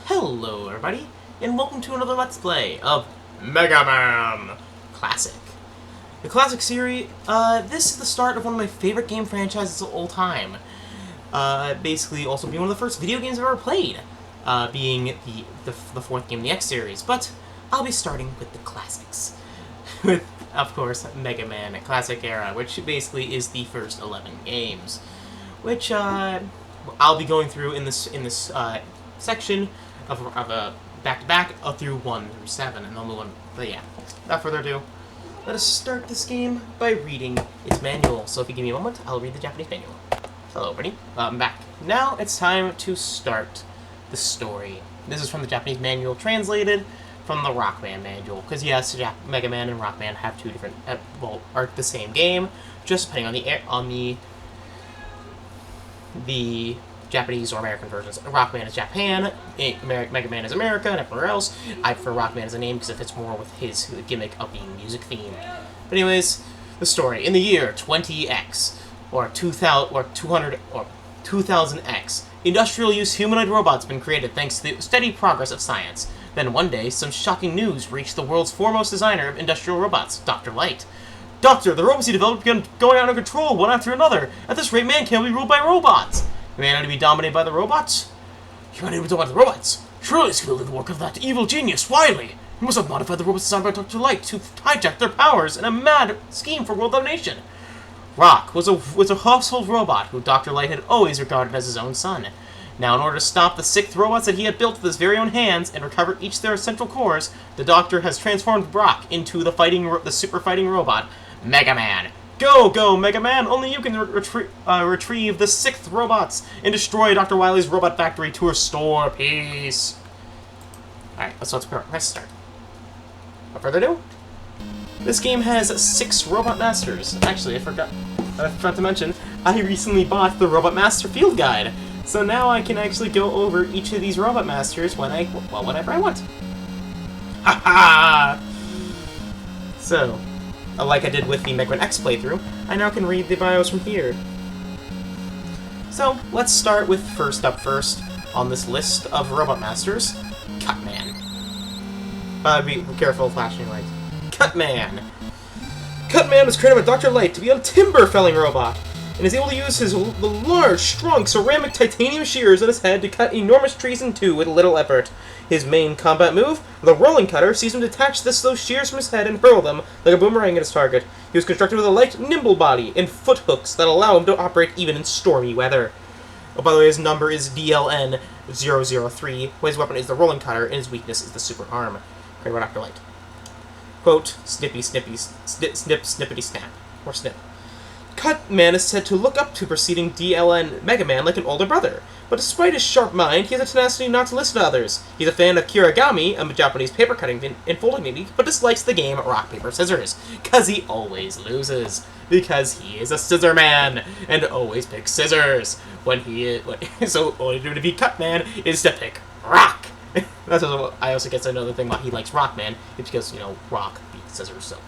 Hello everybody, and welcome to another Let's Play of Mega Man Classic. The Classic series, this is the start of one of my favorite game franchises of all time. Basically also being one of the first video games I've ever played, being the fourth game in the X series, but I'll be starting with the classics. With, of course, Mega Man Classic Era, which basically is the first 11 games. Which, I'll be going through in this section of a back-to-back through 1 through 7, and then but yeah, without further ado, let us start this game by reading its manual. So if you give me a moment, I'll read the Japanese manual. Hello, everybody. I'm back. Now it's time to start the story. This is from the Japanese manual, translated from the Rockman manual. Because yes, Mega Man and Rockman have two different, are the same game, just depending on the Japanese or American versions. Rockman is Japan, Mega Man is America, and everywhere else. I prefer Rockman as a name because it fits more with his gimmick of being music themed. But anyways, the story. In the year 20X, or 2000X, industrial use humanoid robots have been created thanks to the steady progress of science. Then one day, some shocking news reached the world's foremost designer of industrial robots, Dr. Light. Doctor, the robots he developed began going out of control one after another. At this rate, man can't be ruled by robots. Humanity be dominated by the robots? Humanity be dominated by the robots? Surely it's clearly the work of that evil genius, Wily. He must have modified the robots designed by Dr. Light to hijack their powers in a mad scheme for world domination. Rock was a household robot who Dr. Light had always regarded as his own son. Now, in order to stop the sixth robots that he had built with his very own hands and recover each their essential cores, the Doctor has transformed Rock into the super fighting robot, Mega Man. Go, Mega Man! Only you can retrieve the sixth robots and destroy Dr. Wily's robot factory to restore peace. Alright, let's start. Without further ado, this game has 6 Robot Masters. Actually, I forgot to mention, I recently bought the Robot Master Field Guide. So now I can actually go over each of these Robot Masters whenever I want. Haha! So, like I did with the Mega Man X playthrough, I now can read the bios from here. So, let's start with first on this list of Robot Masters, Cutman. Be careful flashing lights. Cutman! Cutman was created by Dr. Light to be a timber-felling robot, and is able to use the large, strong, ceramic titanium shears on his head to cut enormous trees in two with little effort. His main combat move, the Rolling Cutter, sees him detach those shears from his head and hurl them like a boomerang at his target. He was constructed with a light, nimble body and foot hooks that allow him to operate even in stormy weather. Oh, by the way, his number is DLN-003, his weapon is the Rolling Cutter, and his weakness is the Super Arm. Created by Dr. Light. Quote, snippy, snippity snap. Or snip. Cutman is said to look up to preceding DLN Mega Man like an older brother, but despite his sharp mind, he has a tenacity not to listen to others. He's a fan of kirigami, a Japanese paper cutting and folding technique, but dislikes the game rock, paper, scissors, cause he always loses. Because he is a scissor man, and always picks scissors. So all you do to beat Cutman is to pick rock. That's also, I also guess another thing why he likes Rockman, it's because, rock beats scissors, so.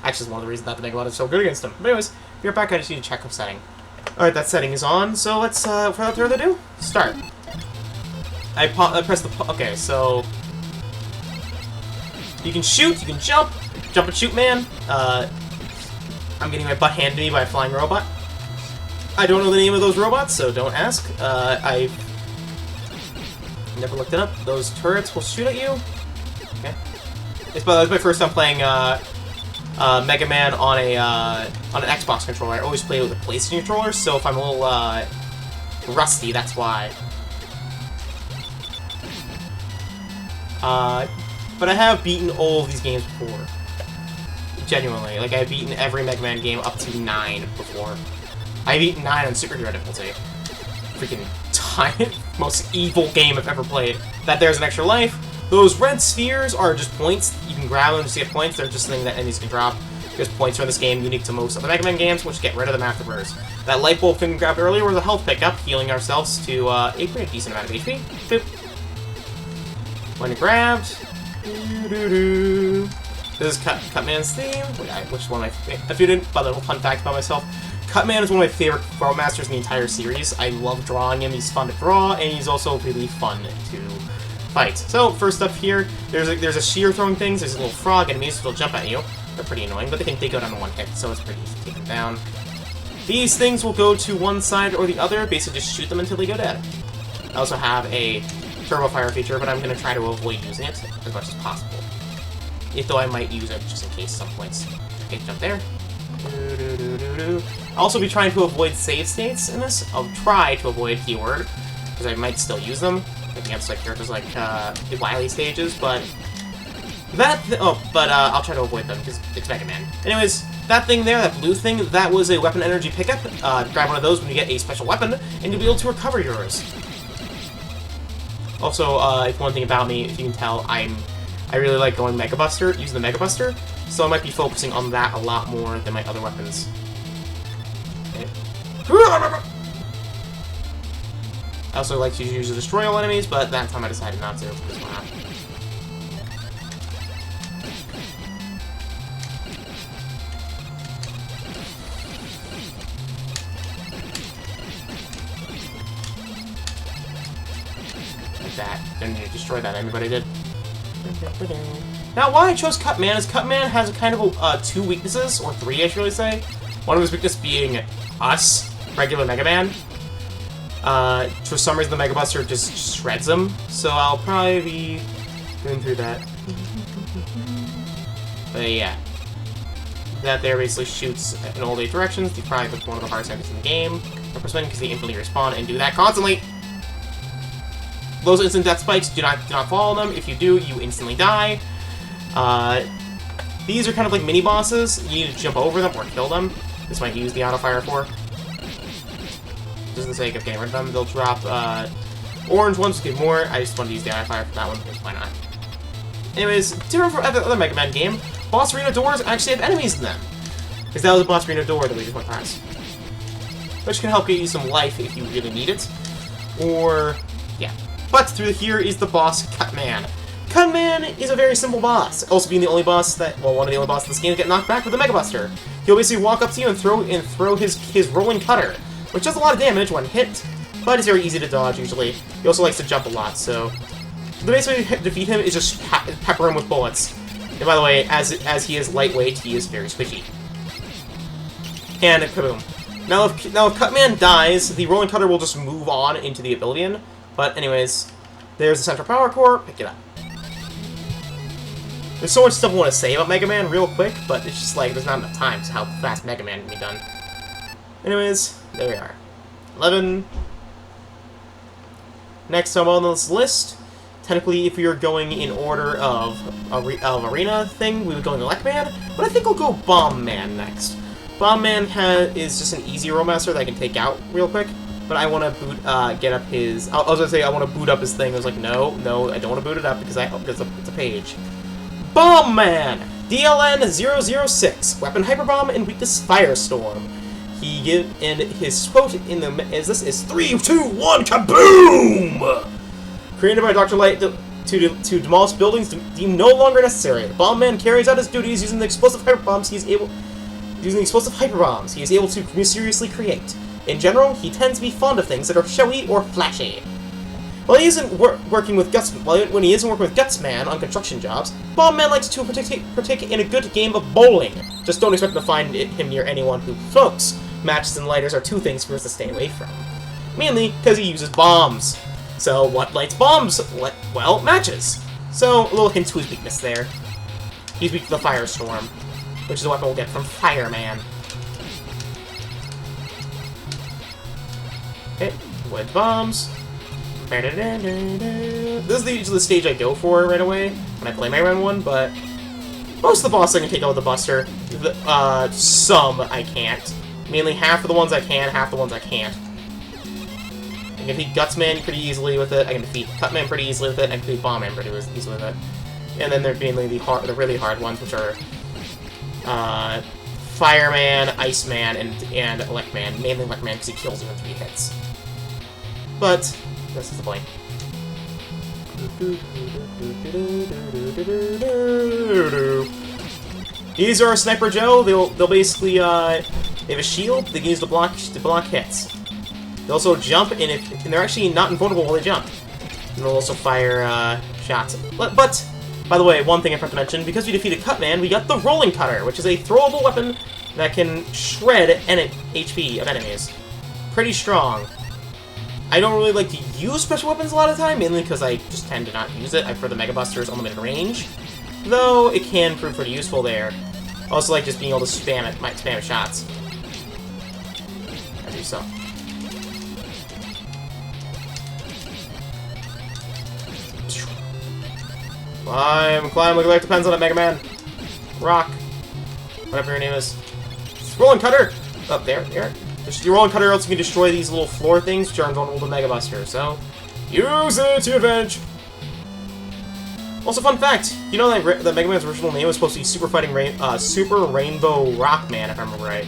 Actually, it's one of the reasons that the Mega Man is so good against him. But anyways, if you're back, I just need to check the setting. Alright, that setting is on, so let's, without further ado, start. I press the, okay, so, you can shoot, you can jump and shoot, man. I'm getting my butt handed to me by a flying robot. I don't know the name of those robots, so don't ask. I've never looked it up. Those turrets will shoot at you. Okay. It's my first time playing, Mega Man on an Xbox controller. I always play with a PlayStation controller, so if I'm a little rusty, that's why. But I have beaten all of these games before. Genuinely, like I've beaten every Mega Man game up to 9 before. I've beaten 9 on Superhero difficulty. Freaking most evil game I've ever played. That there's an extra life. Those red spheres are just points. You can grab them to get points. They're just something that enemies can drop. Because points are in this game unique to most of the Mega Man games, which get rid of them afterwards. That light bulb thing we grabbed earlier was a health pickup, healing ourselves to a pretty decent amount of HP. Boop. When grabbed. This is Cutman's theme, which is one of my. If you didn't, by the little fun fact about myself, Cutman is one of my favorite Robot Masters in the entire series. I love drawing him. He's fun to draw, and he's also really fun to fight. So, first up here, there's a shear throwing things, there's a little frog enemies that'll jump at you. They're pretty annoying, but they go down in one hit, so it's pretty easy to take them down. These things will go to one side or the other, basically just shoot them until they go dead. I also have a turbo fire feature, but I'm going to try to avoid using it as much as possible. Though I might use it just in case some points. Okay, jump there. I'll also be trying to avoid save states in this. I'll try to avoid keyword, because I might still use them against like characters like the Wily stages, but I'll try to avoid them because it's Mega Man. Anyways, that thing there, that blue thing, that was a weapon energy pickup. Grab one of those when you get a special weapon, and you'll be able to recover yours. Also, one thing about me, if you can tell, I really like going Mega Buster, using the Mega Buster, so I might be focusing on that a lot more than my other weapons. Okay. I also like to use the destroy all enemies, but that time I decided not to. Because why not? Like that. Didn't need to destroy that enemy, but I did. Now, why I chose Cutman is Cutman has kind of two weaknesses, or three, I should really say. One of his weaknesses being us, regular Mega Man. For some reason, the Mega Buster just shreds him, so I'll probably be going through that. But yeah. That there basically shoots in all eight directions. He's probably one of the hardest enemies in the game. Because they instantly respawn and do that constantly. Those instant death spikes, do not fall on them. If you do, you instantly die. These are kind of like mini-bosses. You need to jump over them or kill them. This might use the auto-fire for. Just for the sake of getting rid of them. They'll drop orange ones to get more. I just wanted to use the auto-fire for that one because why not? Anyways, different from every other Mega Man game, Boss Arena doors actually have enemies in them. Because that was a Boss Arena door that we just went past. Which can help get you some life if you really need it. Or, yeah. But through here is the boss, Cutman. Cutman is a very simple boss, also being the only boss that, well, one of the only bosses in this game to get knocked back with a Mega Buster. He'll basically walk up to you and throw his rolling cutter, which does a lot of damage when hit, but it's very easy to dodge usually. He also likes to jump a lot, so the best way to defeat him is just pepper him with bullets. And by the way, as he is lightweight, he is very squishy. And kaboom. Now if Cutman dies, the rolling cutter will just move on into the Oblivion. But anyways, there's the Central Power Core, pick it up. There's so much stuff I want to say about Mega Man real quick, but it's just like, there's not enough time to how fast Mega Man can be done. Anyways, there we are. 11. Next time on this list, technically if we were going in order of Arena thing, we would go into Elect Man, but I think we'll go Bomb Man next. Bomb Man is just an easy Rollmaster that I can take out real quick. But I want to get up his. I was gonna say I want to boot up his thing. I was like, no, I don't want to boot it up because it's a page. Bomb Man, DLN-006, weapon Hyperbomb and weakness Firestorm. And his quote in the is 3, 2, 1, kaboom! Created by Dr. Light to demolish buildings deemed no longer necessary. The Bomb Man carries out his duties using the explosive hyperbombs he is able to mysteriously create. In general, he tends to be fond of things that are showy or flashy. When he isn't working with Gutsman on construction jobs, Bomb Man likes to partake in a good game of bowling. Just don't expect to find him near anyone who smokes. Matches and lighters are two things for us to stay away from. Mainly because he uses bombs. So what lights bombs? Well, matches. So a little hint to his weakness there. He's weak to the Firestorm, which is a weapon we'll get from Fireman. Okay, wood bombs. This is usually the stage I go for right away when I play Mega Man 1, but most of the bosses I can take out with the Buster. Some I can't. Mainly half of the ones I can, half the ones I can't. I can defeat Gutsman pretty easily with it. I can defeat Cutman pretty easily with it. I can defeat Bomb Man pretty easily with it. And then there's mainly the really hard ones, which are Fireman, Iceman, and Elect Man. Mainly Elect Man because he kills you in 3 hits. But this is the point. These are Sniper Joe. They'll basically they have a shield they can use to block hits. They also jump, and they're actually not invulnerable while they jump. And they'll also fire shots. But, by the way, one thing I forgot to mention, because we defeated Cutman, we got the Rolling Cutter, which is a throwable weapon that can shred HP of enemies. Pretty strong. I don't really like to use special weapons a lot of the time, mainly because I just tend to not use it. I prefer the Mega Buster's unlimited range, though it can prove pretty useful there. I also like just being able to spam it, spam shots. I do so. Climb, look like it depends on it, Mega Man. Rock. Whatever your name is. Rolling Cutter! Up there. Your Rolling Cutter also can destroy these little floor things, which are invulnerable to Mega Buster, so use it to your advantage! Also, fun fact, you know that Mega Man's original name was supposed to be Super Rainbow Rockman, if I remember right.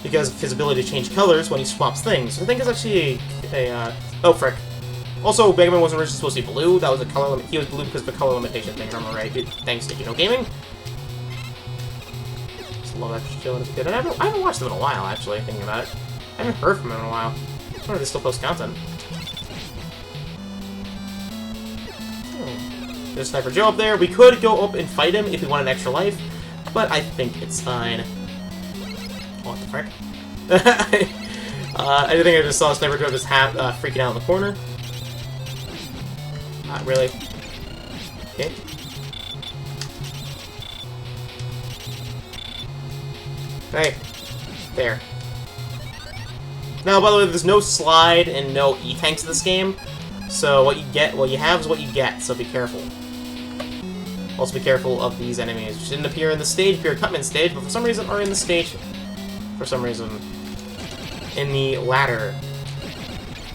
Because of his ability to change colors when he swaps things. I think it's actually oh, frick. Also, Mega Man wasn't originally supposed to be blue. That was a color limit. He was blue because of the color limitation thing, if I remember right. Thanks to Gaming. Just love that show as a kid. And I haven't watched them in a while, actually, thinking about it. I haven't heard from them in a while. I wonder if they still post content. There's Sniper Joe up there. We could go up and fight him if we want an extra life, but I think it's fine. What the frick? I think I just saw Sniper Joe just freaking out in the corner. Not really. Okay. Hey. There. Now, by the way, there's no slide and no E-tanks in this game, so what you have is what you get, so be careful. Also be careful of these enemies, which didn't appear in the stage, appear in Cutman's stage, but for some reason are in the stage. For some reason. In the ladder.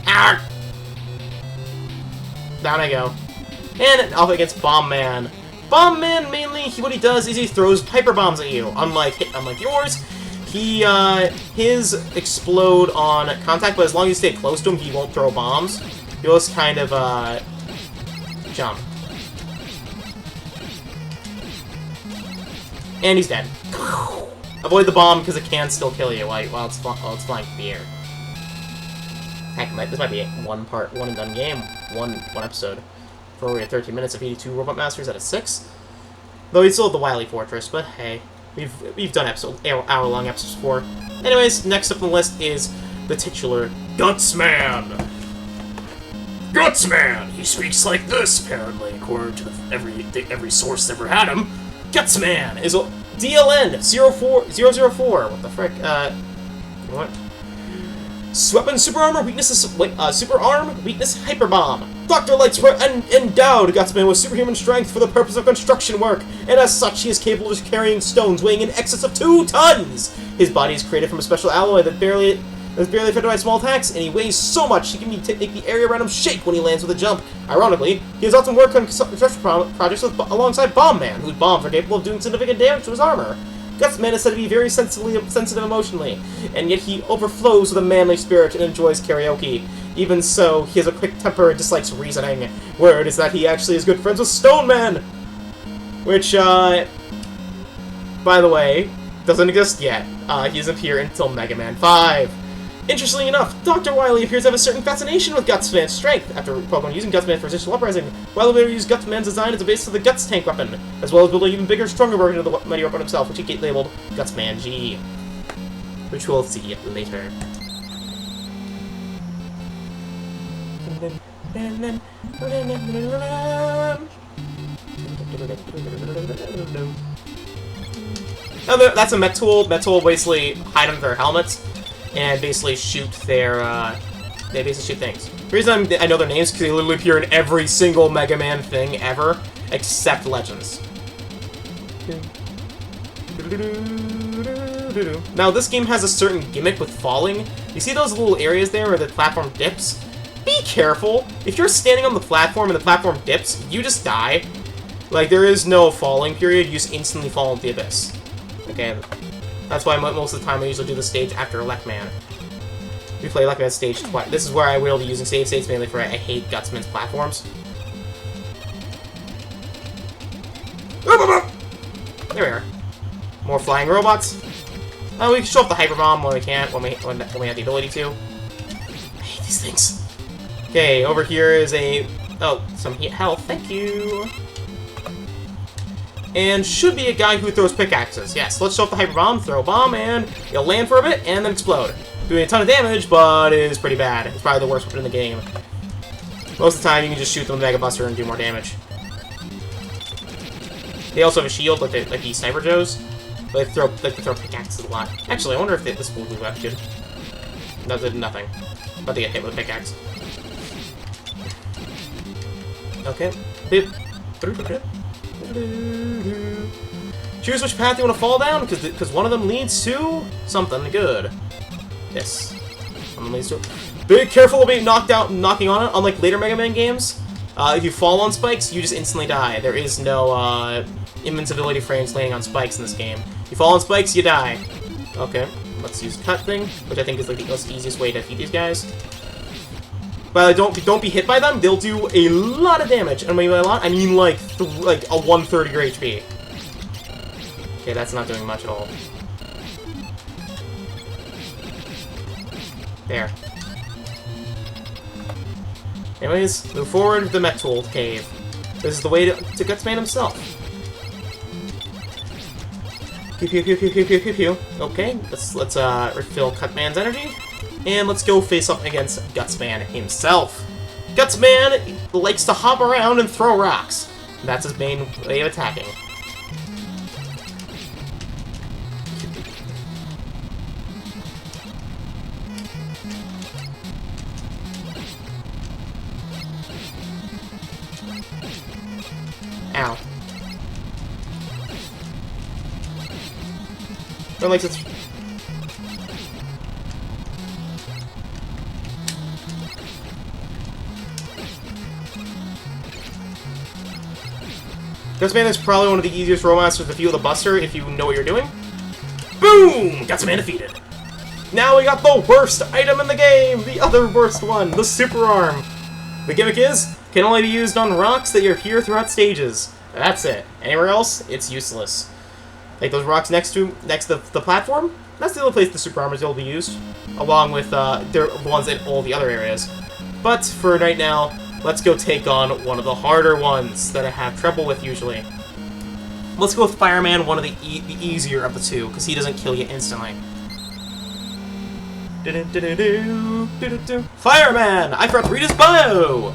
Ah! Down I go. And off against Bomb Man. Bomb Man, mainly, what he does is he throws Hyper Bombs at you. Unlike yours, his explode on contact, but as long as you stay close to him, he won't throw bombs. He'll just kind of, jump. And he's dead. Avoid the bomb because it can still kill you while it's flying through the air. Heck, this might be a one and done game, one episode. For we had 13 minutes of 82 Robot Masters out of 6. Though we still have the Wily Fortress, but hey, we've done hour-long episodes before. Anyways, next up on the list is the titular Gutsman. Gutsman! He speaks like this, apparently, according to every source that ever had him. Gutsman is a DLN 004. What the frick? What? Weapon Super Armor, Super Arm, Weakness Hyper Bomb. Dr. Light's endowed Gutsman with superhuman strength for the purpose of construction work, and as such, he is capable of carrying stones weighing in excess of 2 tons. His body is created from a special alloy that barely affected by small attacks, and he weighs so much he can make the area around him shake when he lands with a jump. Ironically, he has often worked on construction projects alongside Bomb Man, whose bombs are capable of doing significant damage to his armor. Gutsman is said to be very sensitive emotionally, and yet he overflows with a manly spirit and enjoys karaoke. Even so, he has a quick temper and dislikes reasoning. Word is that he actually is good friends with Stone Man! Which, by the way, doesn't exist yet. He doesn't appear until Mega Man 5. Interestingly enough, Dr. Wily appears to have a certain fascination with Gutsman's strength. After Pokemon using Gutsman for Resistance Uprising, Wily will use Gutsman's design as a basis of the Guts Tank weapon, as well as build an even bigger, stronger version of the mighty weapon himself, which he labeled Gutsman G. Which we'll see later. Now that's a Metool. Metool basically hide under their helmets and basically shoot they basically shoot things. The reason I know their names is because they literally appear in every single Mega Man thing ever, except Legends. Now, this game has a certain gimmick with falling. You see those little areas there where the platform dips? Be careful! If you're standing on the platform and the platform dips, you just die. Like, there is no falling period, you just instantly fall into the abyss. Okay? That's why most of the time I usually do the stage after Electman. We play Electman stage twice. This is where I will be using save states mainly for I hate Gutsman's platforms. There we are. More flying robots. We can show off the Hyper Bomb when we can, when we have the ability to. I hate these things. Okay, over here is a... Oh, some health. Thank you. And should be a guy who throws pickaxes. Yes, let's show off the Hyper Bomb, throw a bomb, and it'll land for a bit, and then explode. Doing a ton of damage, but it is pretty bad. It's probably the worst weapon in the game. Most of the time, you can just shoot them with Mega Buster and do more damage. They also have a shield, like the Sniper Joes. They throw pickaxes a lot. Actually, I wonder if this will do that good. That did nothing. About to get hit with a pickaxe. Okay. Choose which path you want to fall down, because one of them leads to something good. This. One of them leads to... Be careful of being knocking on it. Unlike later Mega Man games, if you fall on spikes, you just instantly die. There is no invincibility frames landing on spikes in this game. You fall on spikes, you die. Okay, let's use cut thing, which I think is like the most easiest way to defeat these guys. But don't be hit by them. They'll do a lot of damage, and by a lot, I mean like a 1/3 of your HP. Okay, that's not doing much at all. There. Anyways, move forward with the Mech-Tool Cave. This is the way to Gutsman himself. Pew pew pew pew pew pew pew pew. Okay, let's refill Cutman's energy, and let's go face up against Gutsman himself. Gutsman likes to hop around and throw rocks. That's his main way of attacking. Ow. Or like it's... Gutsman is probably one of the easiest Rollmasters to defeat with a Buster if you know what you're doing. Boom! Gutsman defeated. Now we got the worst item in the game! The other worst one, the Super Arm. The gimmick is, can only be used on rocks that appear throughout stages. That's it. Anywhere else, it's useless. Like those rocks next to the platform, that's the only place the Super Arm is able to be used, along with the ones in all the other areas. But for right now, let's go take on one of the harder ones that I have trouble with usually. Let's go with Fireman, one of the easier of the two, because he doesn't kill you instantly. Fireman! I forgot to read his bio!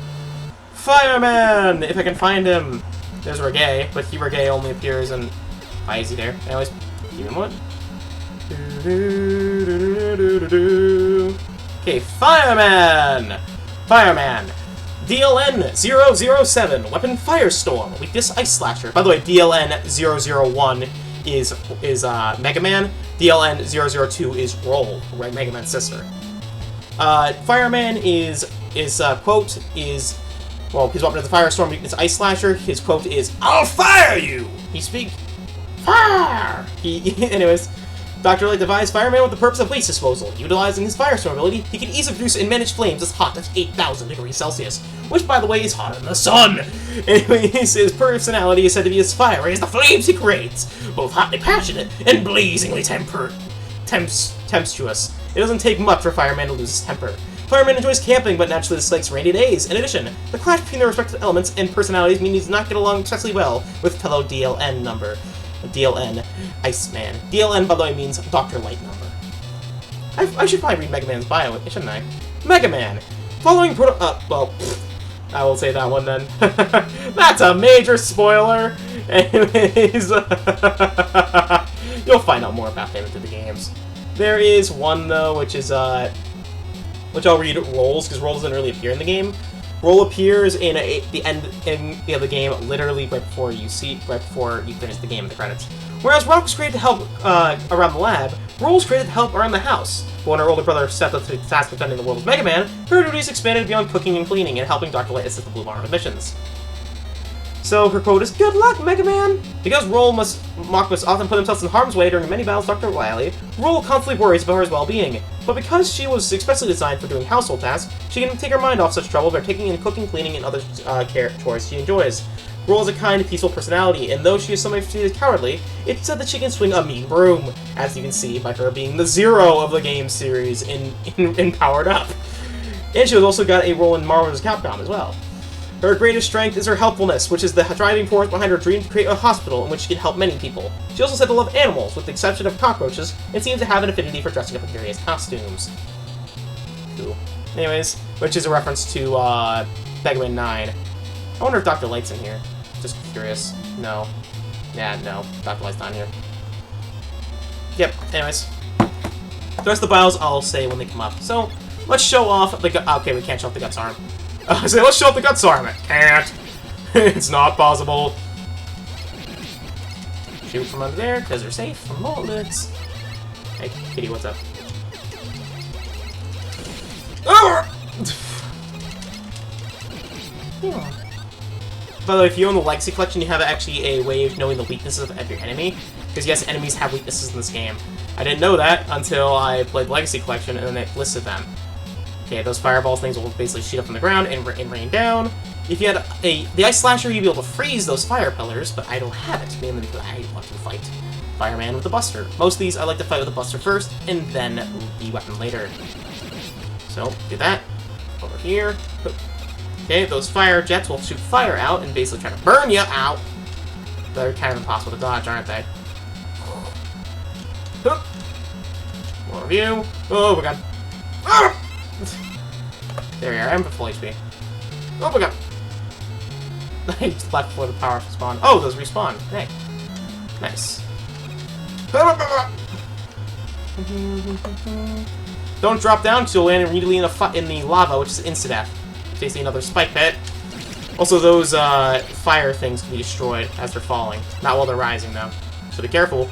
Fireman! If I can find him. There's Reggae, but Reggae only appears in... Why is he there? Anyways, give him one. Okay, Fireman! Fireman! DLN-007, weapon Firestorm, weakness Ice Slasher. By the way, DLN-001 is Mega Man. DLN-002 is Roll, Mega Man's sister. Fireman quote is, well, his weapon is the Firestorm, weakness Ice Slasher. His quote is, "I'll fire you!" He speaks fire! Anyways, Dr. Light devised Fireman with the purpose of waste disposal. Utilizing his Firestorm ability, he can easily produce and manage flames as hot as 8,000 degrees Celsius, which, by the way, is hotter than the sun. Anyways, his personality is said to be as fiery as the flames he creates, both hotly passionate and blazingly tempestuous. It doesn't take much for Fireman to lose his temper. Fireman enjoys camping, but naturally dislikes rainy days. In addition, the clash between their respective elements and personalities means he does not get along especially well with fellow DLN member. DLN Iceman. DLN, by the way, means Dr. Light number. I should probably read Mega Man's bio, shouldn't I? Mega Man! Following well, I will say that one then. That's a major spoiler! Anyways, you'll find out more about him through the games. There is one, though, which is, which I'll read Rolls, because Roll doesn't really appear in the game. Roll appears in the end of the game, literally right before you finish the game in the credits. Whereas Rock was created to help around the lab, Roll was created to help around the house. But when her older brother stepped up to the task of defending the world as Mega Man, her duties expanded beyond cooking and cleaning and helping Dr. Light assist the Blue Bomber with missions. So her quote is, "Good luck, Mega Man!" Because Roll must often put themselves in harm's way during many battles with Dr. Wily, Roll constantly worries about her well-being. But because she was expressly designed for doing household tasks, she can take her mind off such trouble by taking in cooking, cleaning, and other chores she enjoys. Roll is a kind, peaceful personality, and though she is sometimes treated as cowardly, it's said that she can swing a mean broom, as you can see by her being the 0 of the game series in Powered Up. And she has also got a role in Marvel vs. Capcom as well. Her greatest strength is her helpfulness, which is the driving force behind her dream to create a hospital in which she can help many people. She also said to love animals, with the exception of cockroaches, and seems to have an affinity for dressing up in various costumes. Cool. Anyways, which is a reference to Mega Man 9. I wonder if Dr. Light's in here. Just curious. No. Yeah, no. Dr. Light's not here. Yep, anyways. The rest of the bios I'll say when they come up. So, let's show off the okay, we can't show off the Guts arm. I say, let's show off the Guts arm. Can't. It's not possible. Shoot from under there, because they're safe from bullets. Hey, kitty, what's up? By the way, if you own the Legacy Collection, you have actually a way of knowing the weaknesses of your enemy. Because yes, enemies have weaknesses in this game. I didn't know that until I played Legacy Collection, and then it listed them. Okay, those fireball things will basically shoot up from the ground and rain down. If you had the Ice Slasher, you'd be able to freeze those fire pillars, but I don't have it, mainly because I want to fight Fireman with the Buster. Most of these, I like to fight with the Buster first, and then the weapon later. So, do that. Over here. Okay, those fire jets will shoot fire out and basically try to burn you out. They're kind of impossible to dodge, aren't they? More of you. Oh my god. There you are, I'm at full HP. Oh my god. I just left before the power spawn. Oh, those respawn. Hey. Nice. Don't drop down until you'll land immediately in the lava, which is insta-death. Facing another spike pit. Also, those fire things can be destroyed as they're falling. Not while they're rising, though. So be careful.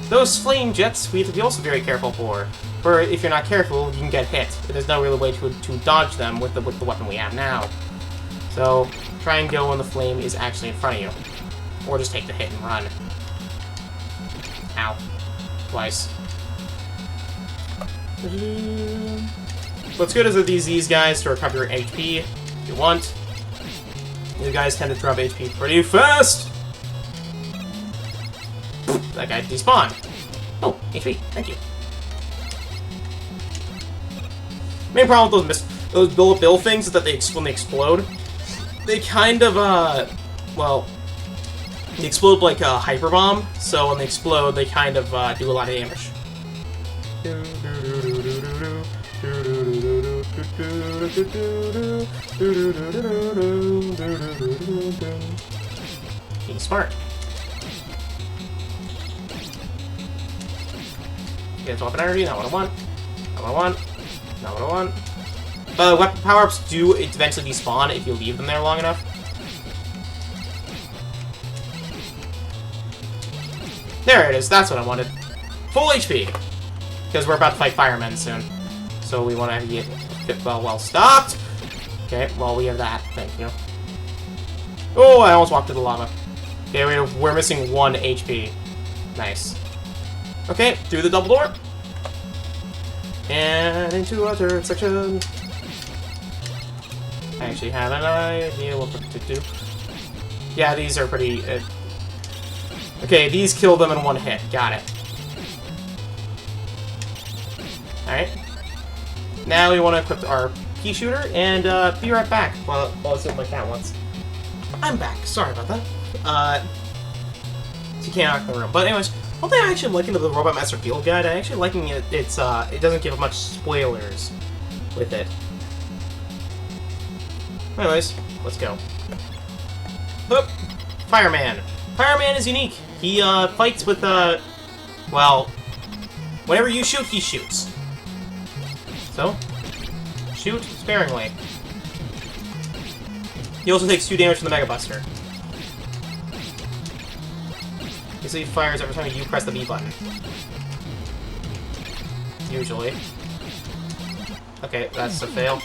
Those flame jets we have to be also very careful for. For if you're not careful, you can get hit. There's no real way to dodge them with the weapon we have now. So try and go when the flame is actually in front of you, or just take the hit and run. Ow. Twice. What's good is that these guys to recover your HP if you want. These guys tend to drop HP pretty fast. That guy despawned. Oh, HP. Thank you. Main problem with those bullet bill things is that when they explode, they kind of well, they explode like a hyper bomb. So when they explode, they kind of do a lot of damage. Being smart. Get weapon energy, not what I want. Not what I want. Not what I want. But weapon power-ups do eventually despawn if you leave them there long enough. There it is, that's what I wanted. Full HP! Because we're about to fight firemen soon. So we want to get well stocked. Okay, well we have that, thank you. Oh, I almost walked through the lava. Okay, we're missing 1 HP. Nice. Okay, through the double door. And into a third section. I actually have an idea what to do. Yeah, these are pretty... Okay, these kill them in 1 hit. Got it. Alright. Now we want to equip our pea shooter, and be right back while I sit with my cat once. I'm back. Sorry about that. So you can't knock the room. But anyways, one thing I actually am liking to the Robot Master Field Guide, I'm actually liking it. It doesn't give much spoilers with it. Anyways, let's go. Oop. Fireman. Fireman is unique. He fights with well, whenever you shoot, he shoots. So, shoot sparingly. He also takes 2 damage from the Mega Buster. Usually fires every time you press the B button. Usually. Okay, that's a fail.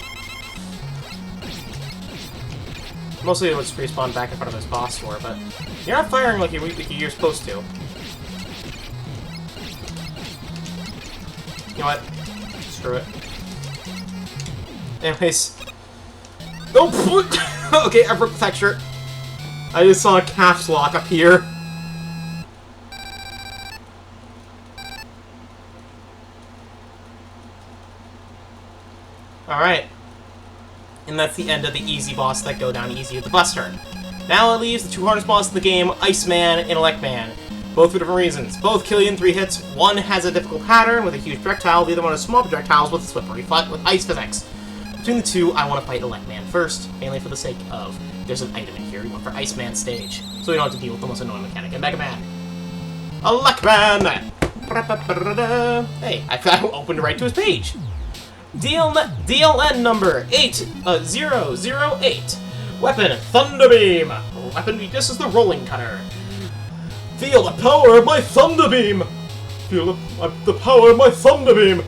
Mostly it would respawn back in front of his boss door, but you're not firing like you're supposed to. You know what? Screw it. Anyways. Oh, okay, I broke the texture. I just saw a caps lock up here. Alright. And that's the end of the easy boss that go down easy with the Buster. Now it leaves the two hardest bosses in the game, Iceman and Electman. Both for different reasons. Both kill you in 3 hits. One has a difficult pattern with a huge projectile, the other one has small projectiles with slippery with ice physics. Between the two, I want to fight Electman first, mainly for the sake of there's an item in here we want for Iceman stage, so we don't have to deal with the most annoying mechanic in Mega Man. Electman! Hey, I opened right to his page. DLN number 8008. Weapon, Thunderbeam. Weapon weakness is the Rolling Cutter. Feel the power of my Thunderbeam. Feel the power of my Thunderbeam.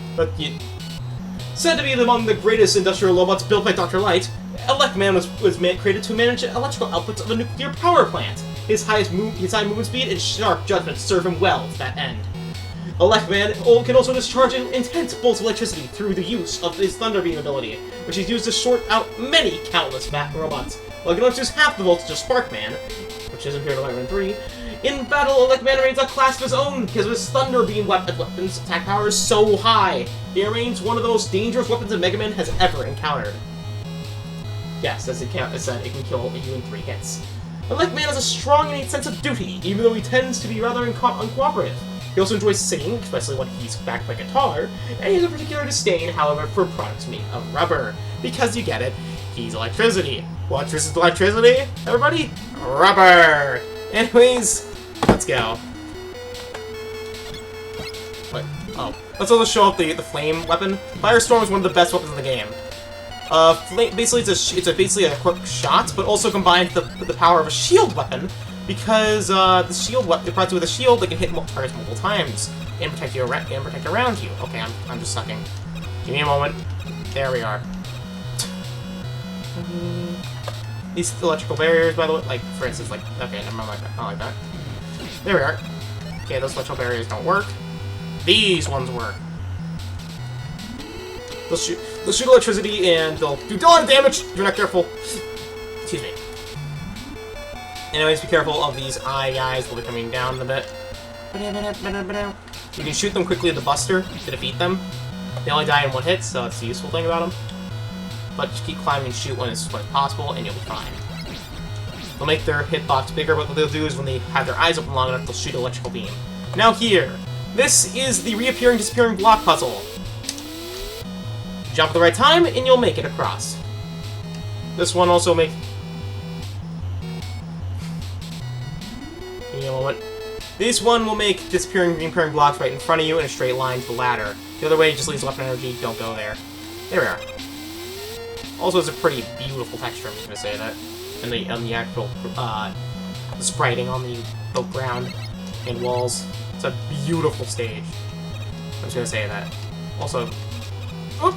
Said to be among the greatest industrial robots built by Dr. Light, Electman was created to manage electrical outputs of a nuclear power plant. His high movement speed and sharp judgment serve him well to that end. Electman can also discharge intense bolts of electricity through the use of his Thunderbeam ability, which is used to sort out countless robots. While it can only use half the voltage of Sparkman, which is appeared in Iron Man 3, in battle, Electman remains a class of his own because his Thunderbeam weapon's attack power is so high. He remains one of those dangerous weapons that Mega Man has ever encountered. Yes, as it said, it can kill you in 3 hits. Electman has a strong innate sense of duty, even though he tends to be rather uncooperative. He also enjoys singing, especially when he's backed by guitar, and he has a particular disdain, however, for products made of rubber. Because you get it, he's electricity. What is electricity, everybody? Rubber! Anyways, let's go. Wait, oh. Let's also show off the flame weapon. Firestorm is one of the best weapons in the game. Basically, it's basically a quick shot, but also combines the power of a shield weapon, because the shield weapon, with a shield, they can hit targets multiple times and protect you around you. Okay, I'm just sucking. Give me a moment. There we are. These electrical barriers, by the way, like for instance, like okay, never mind like that. Not like that. There we are. Okay, those electrical barriers don't work. These ones work. They'll shoot electricity and they'll do a lot of damage if you're not careful. Excuse me. Anyways, be careful of these eye guys. They'll be coming down a bit. You can shoot them quickly with the Buster to defeat them. They only die in 1 hit, so that's the useful thing about them. But just keep climbing and shoot when it's possible, and you'll be fine. They'll make their hitbox bigger, but what they'll do is when they have their eyes open long enough, they'll shoot an electrical beam. Now here, this is the reappearing, disappearing block puzzle. Jump at the right time, and you'll make it across. This one also makes... Give me a moment. This one will make disappearing, reappearing blocks right in front of you in a straight line to the ladder. The other way just leaves left energy, don't go there. There we are. Also, it's a pretty beautiful texture, I'm just gonna say that. And the actual, spriting on the ground and walls. It's a beautiful stage. I'm just gonna say that. Also, oh!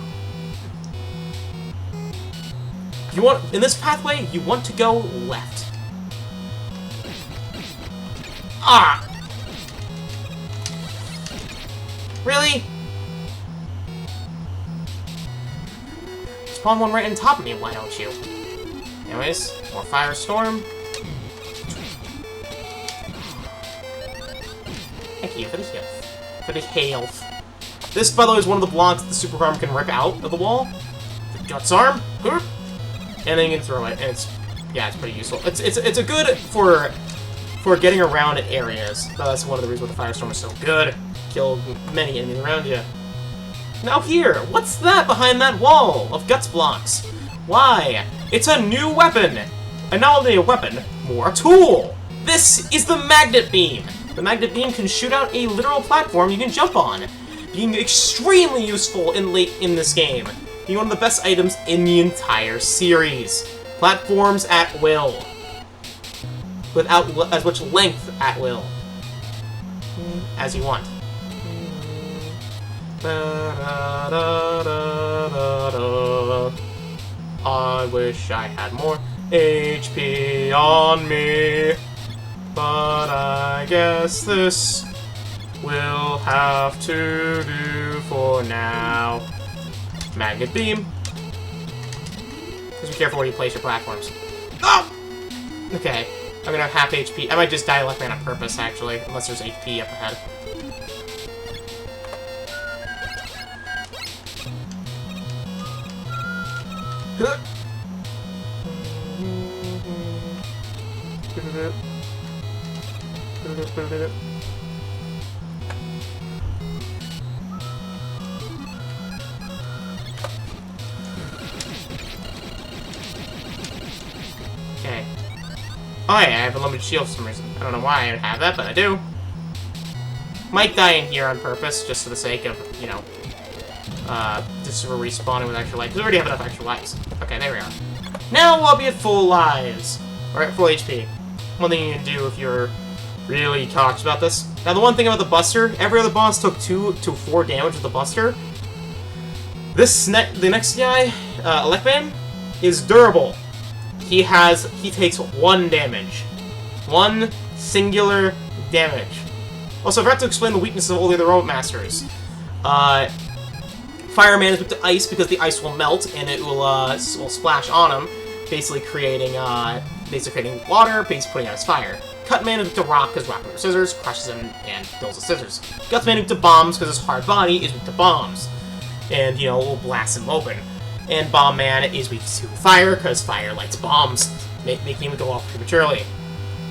In this pathway, you want to go left. Ah! Really? Spawn one right on top of me, why don't you? Anyways, more Firestorm. Thank you for the health. For the health. This, by the way, is one of the blocks that the Super Arm can rip out of the wall. The Guts Arm. And then you can throw it, and it's pretty useful. It's a good for getting around areas. That's one of the reasons why the Firestorm is so good. Kill many enemies around you. Now here, what's that behind that wall of guts blocks? Why? It's a new weapon! And not only a weapon, more a tool! This is the Magnet Beam! The Magnet Beam can shoot out a literal platform you can jump on, being extremely useful in this game. Being one of the best items in the entire series. Platforms at will. Without as much length at will. As you want. I wish I had more HP on me, but I guess this will have to do for now. Magnet Beam. Just be careful where you place your platforms. Oh! Okay, I'm gonna have half HP. I might just die Electman on purpose, actually, unless there's HP up ahead. Okay. Oh yeah, I have a limited shield for some reason. I don't know why I have that, but I do. Might die in here on purpose, just for the sake of, you know, just for respawning with extra life, because we already have enough extra lives. Okay, there we are. Now we'll be at full lives. Or at full HP. One thing you can do if you're really cautious about this. Now the one thing about the Buster, every other boss took 2 to 4 damage with the Buster. The next guy, Electman, is durable. He takes 1 damage. 1 singular damage. Also, I forgot to explain the weaknesses of all the other Robot Masters. Fireman is weak to ice because the ice will melt and it will splash on him, basically creating water, basically putting out his fire. Cutman is weak to rock because rock, paper, scissors crushes him and kills the scissors. Gutsman is weak to bombs because his hard body is weak to bombs, and you know will blast him open. And Bomb Man is weak to fire because fire lights bombs, making him go off prematurely.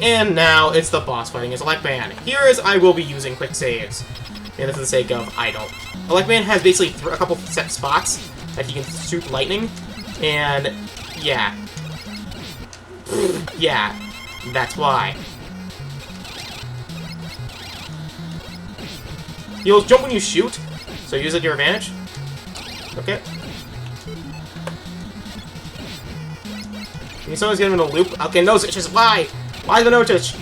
And now it's the boss fighting his Electman. Here is I will be using quick saves. And for the sake of I don't. Electman has basically a couple set spots that he can shoot lightning. And yeah. Yeah. That's why. You'll jump when you shoot, so use it to your advantage. Okay. You can sometimes get him in a loop. Okay, no switches. Why? Why the no-touch?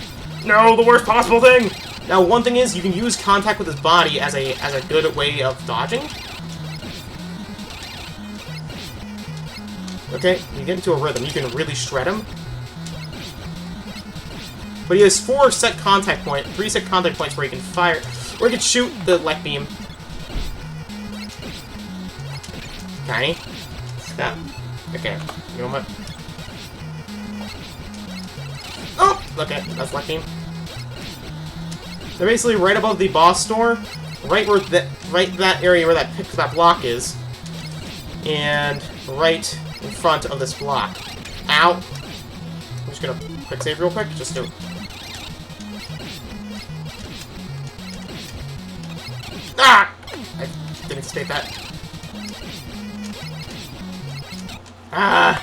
No, the worst possible thing! Now, one thing is, you can use contact with his body as a good way of dodging. Okay, you get into a rhythm. You can really shred him. But he has 3 set contact points where he can fire, or he can shoot the Elect Beam. Okay. Stop. Okay, you know what? Oh! Okay, that's Elect Beam. They're basically right above the boss door, right that area where that block is, and right in front of this block. Ow! I'm just gonna quick save real quick, just do it. Ah! I didn't anticipate that. Ah!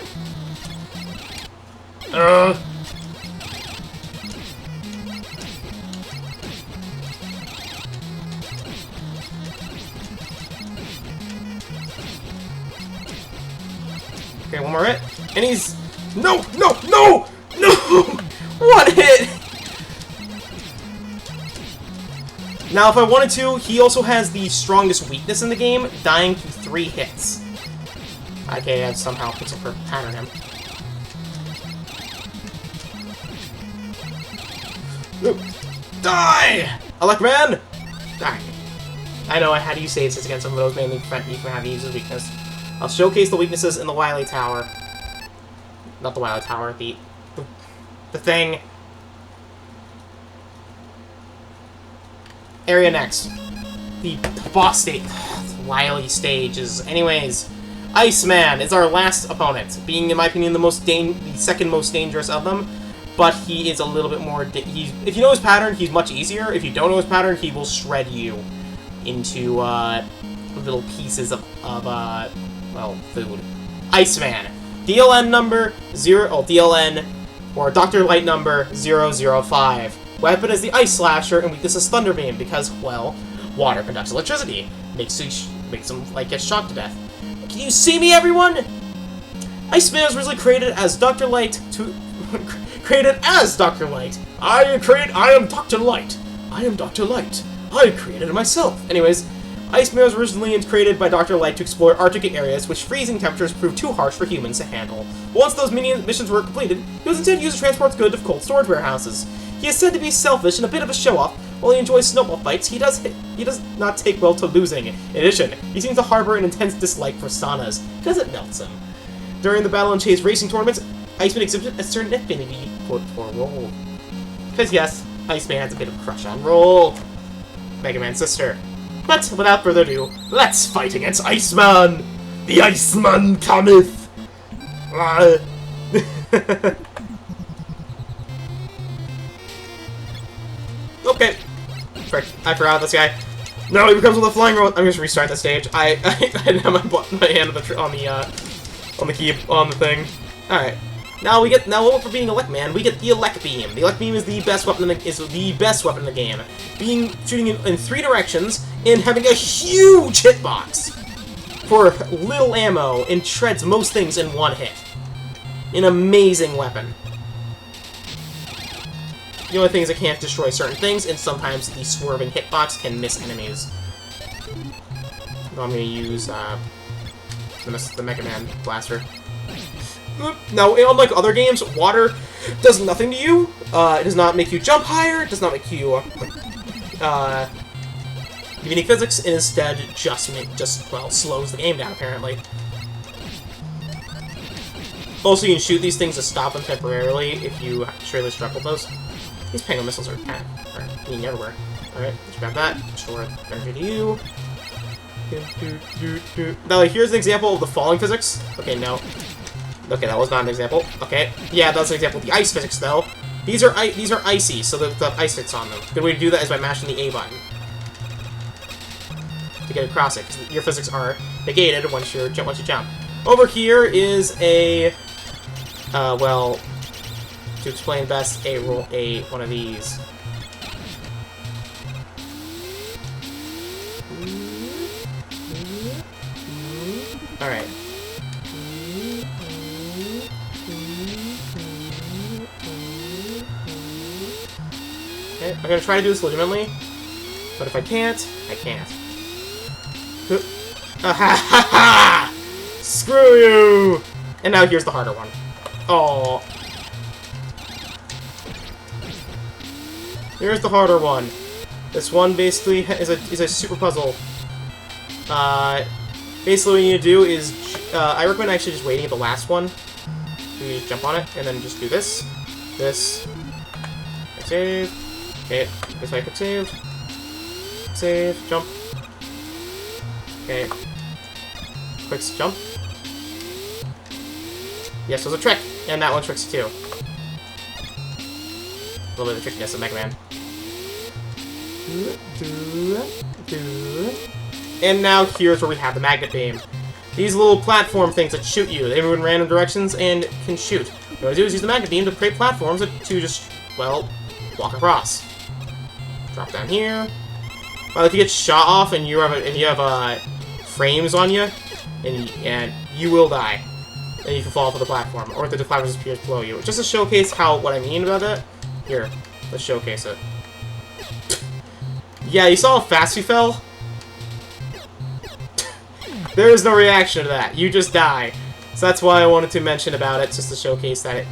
Okay, one more hit. And he's... No! No! No! No! One hit! Now, if I wanted to, he also has the strongest weakness in the game, dying to 3 hits. Okay, I've somehow put some pattern him. Die! Electman! Die. I know I had to use save against some of those, mainly to prevent me from having to use his weakness. I'll showcase the weaknesses in the Wily Tower. Not the Wily Tower, the thing. Area next. The boss stage. The Wily stages. Anyways, Iceman is our last opponent, being, in my opinion, the second most dangerous of them. But he is a little bit more... if you know his pattern, he's much easier. If you don't know his pattern, he will shred you into little pieces of well, food. Iceman. DLN number 0... Oh, DLN... Or Dr. Light number 005. Weapon is the Ice Slasher, and weakness is Thunder Beam, because, well, water conducts electricity. Makes them, like, get shocked to death. Can you see me, everyone? Iceman was originally created as Dr. Light created as Dr. Light. I am Dr. Light. I am Dr. Light. I created it myself. Anyways, Iceman was originally created by Dr. Light to explore Arctic areas which freezing temperatures proved too harsh for humans to handle. But once those missions were completed, he was instead used to transport goods to cold storage warehouses. He is said to be selfish and a bit of a show-off. While he enjoys snowball fights, he does not take well to losing. In addition, he seems to harbor an intense dislike for saunas, because it melts him. During the Battle and Chase racing tournaments, Iceman exhibited a certain affinity for Roll. Because yes, Iceman has a bit of a crush on Roll, Mega Man's sister. But without further ado, let's fight against Iceman! The Iceman cometh! Okay. Frick, I forgot this guy. No, he becomes with a flying robot. I'm just restart the stage. I didn't have my hand on the key on the thing. All right. Now for being Elect Man, we get the Elect Beam. The Elect Beam is the best weapon in the game. Shooting in 3 directions and having a huge hitbox for little ammo and shreds most things in 1 hit. An amazing weapon. The only thing is it can't destroy certain things, and sometimes the swerving hitbox can miss enemies. So I'm going to use the Mega Man Blaster. Now, unlike other games, water does nothing to you. It does not make you jump higher. It does not make you give any physics. It instead just slows the game down. Apparently. Also, you can shoot these things to stop them temporarily if you surely struck with those. These Pango missiles are kind of being everywhere. Alright, let's grab that. Restore energy to you. Now, here's an example of the falling physics. Okay, no. Okay, that was not an example. Okay, yeah, that's an example of the ice physics, though. These are icy, so the ice hits on them. Good way to do that is by mashing the A button to get across it, because your physics are negated once you jump. Over here is a well, to explain best, one of these. All right. Okay, I'm gonna try to do this legitimately, but if I can't, I can't. Ha ha ha! Screw you! And now here's the harder one. Oh. Here's the harder one. This one basically is a super puzzle. Basically what you need to do is, I recommend actually just waiting at the last one. You just jump on it, and then just do this. This. Quick save. Okay, this way, quick save. Save, jump. Okay. Quick jump. Yes, there's a trick, and that one tricks too. A little bit of trickiness of Mega Man. And now here's where we have the Magnet Beam. These little platform things that shoot you. They move in random directions and can shoot. What you want to do is use the Magnet Beam to create platforms to just, well, walk across. Drop down here. Well, if you get shot off and you have frames on you, and you will die. And you can fall off of the platform, or the platform just appears below you. Just to showcase what I mean about that, here, let's showcase it. Yeah, you saw how fast you fell? There is no reaction to that. You just die. So that's why I wanted to mention about it, just to showcase that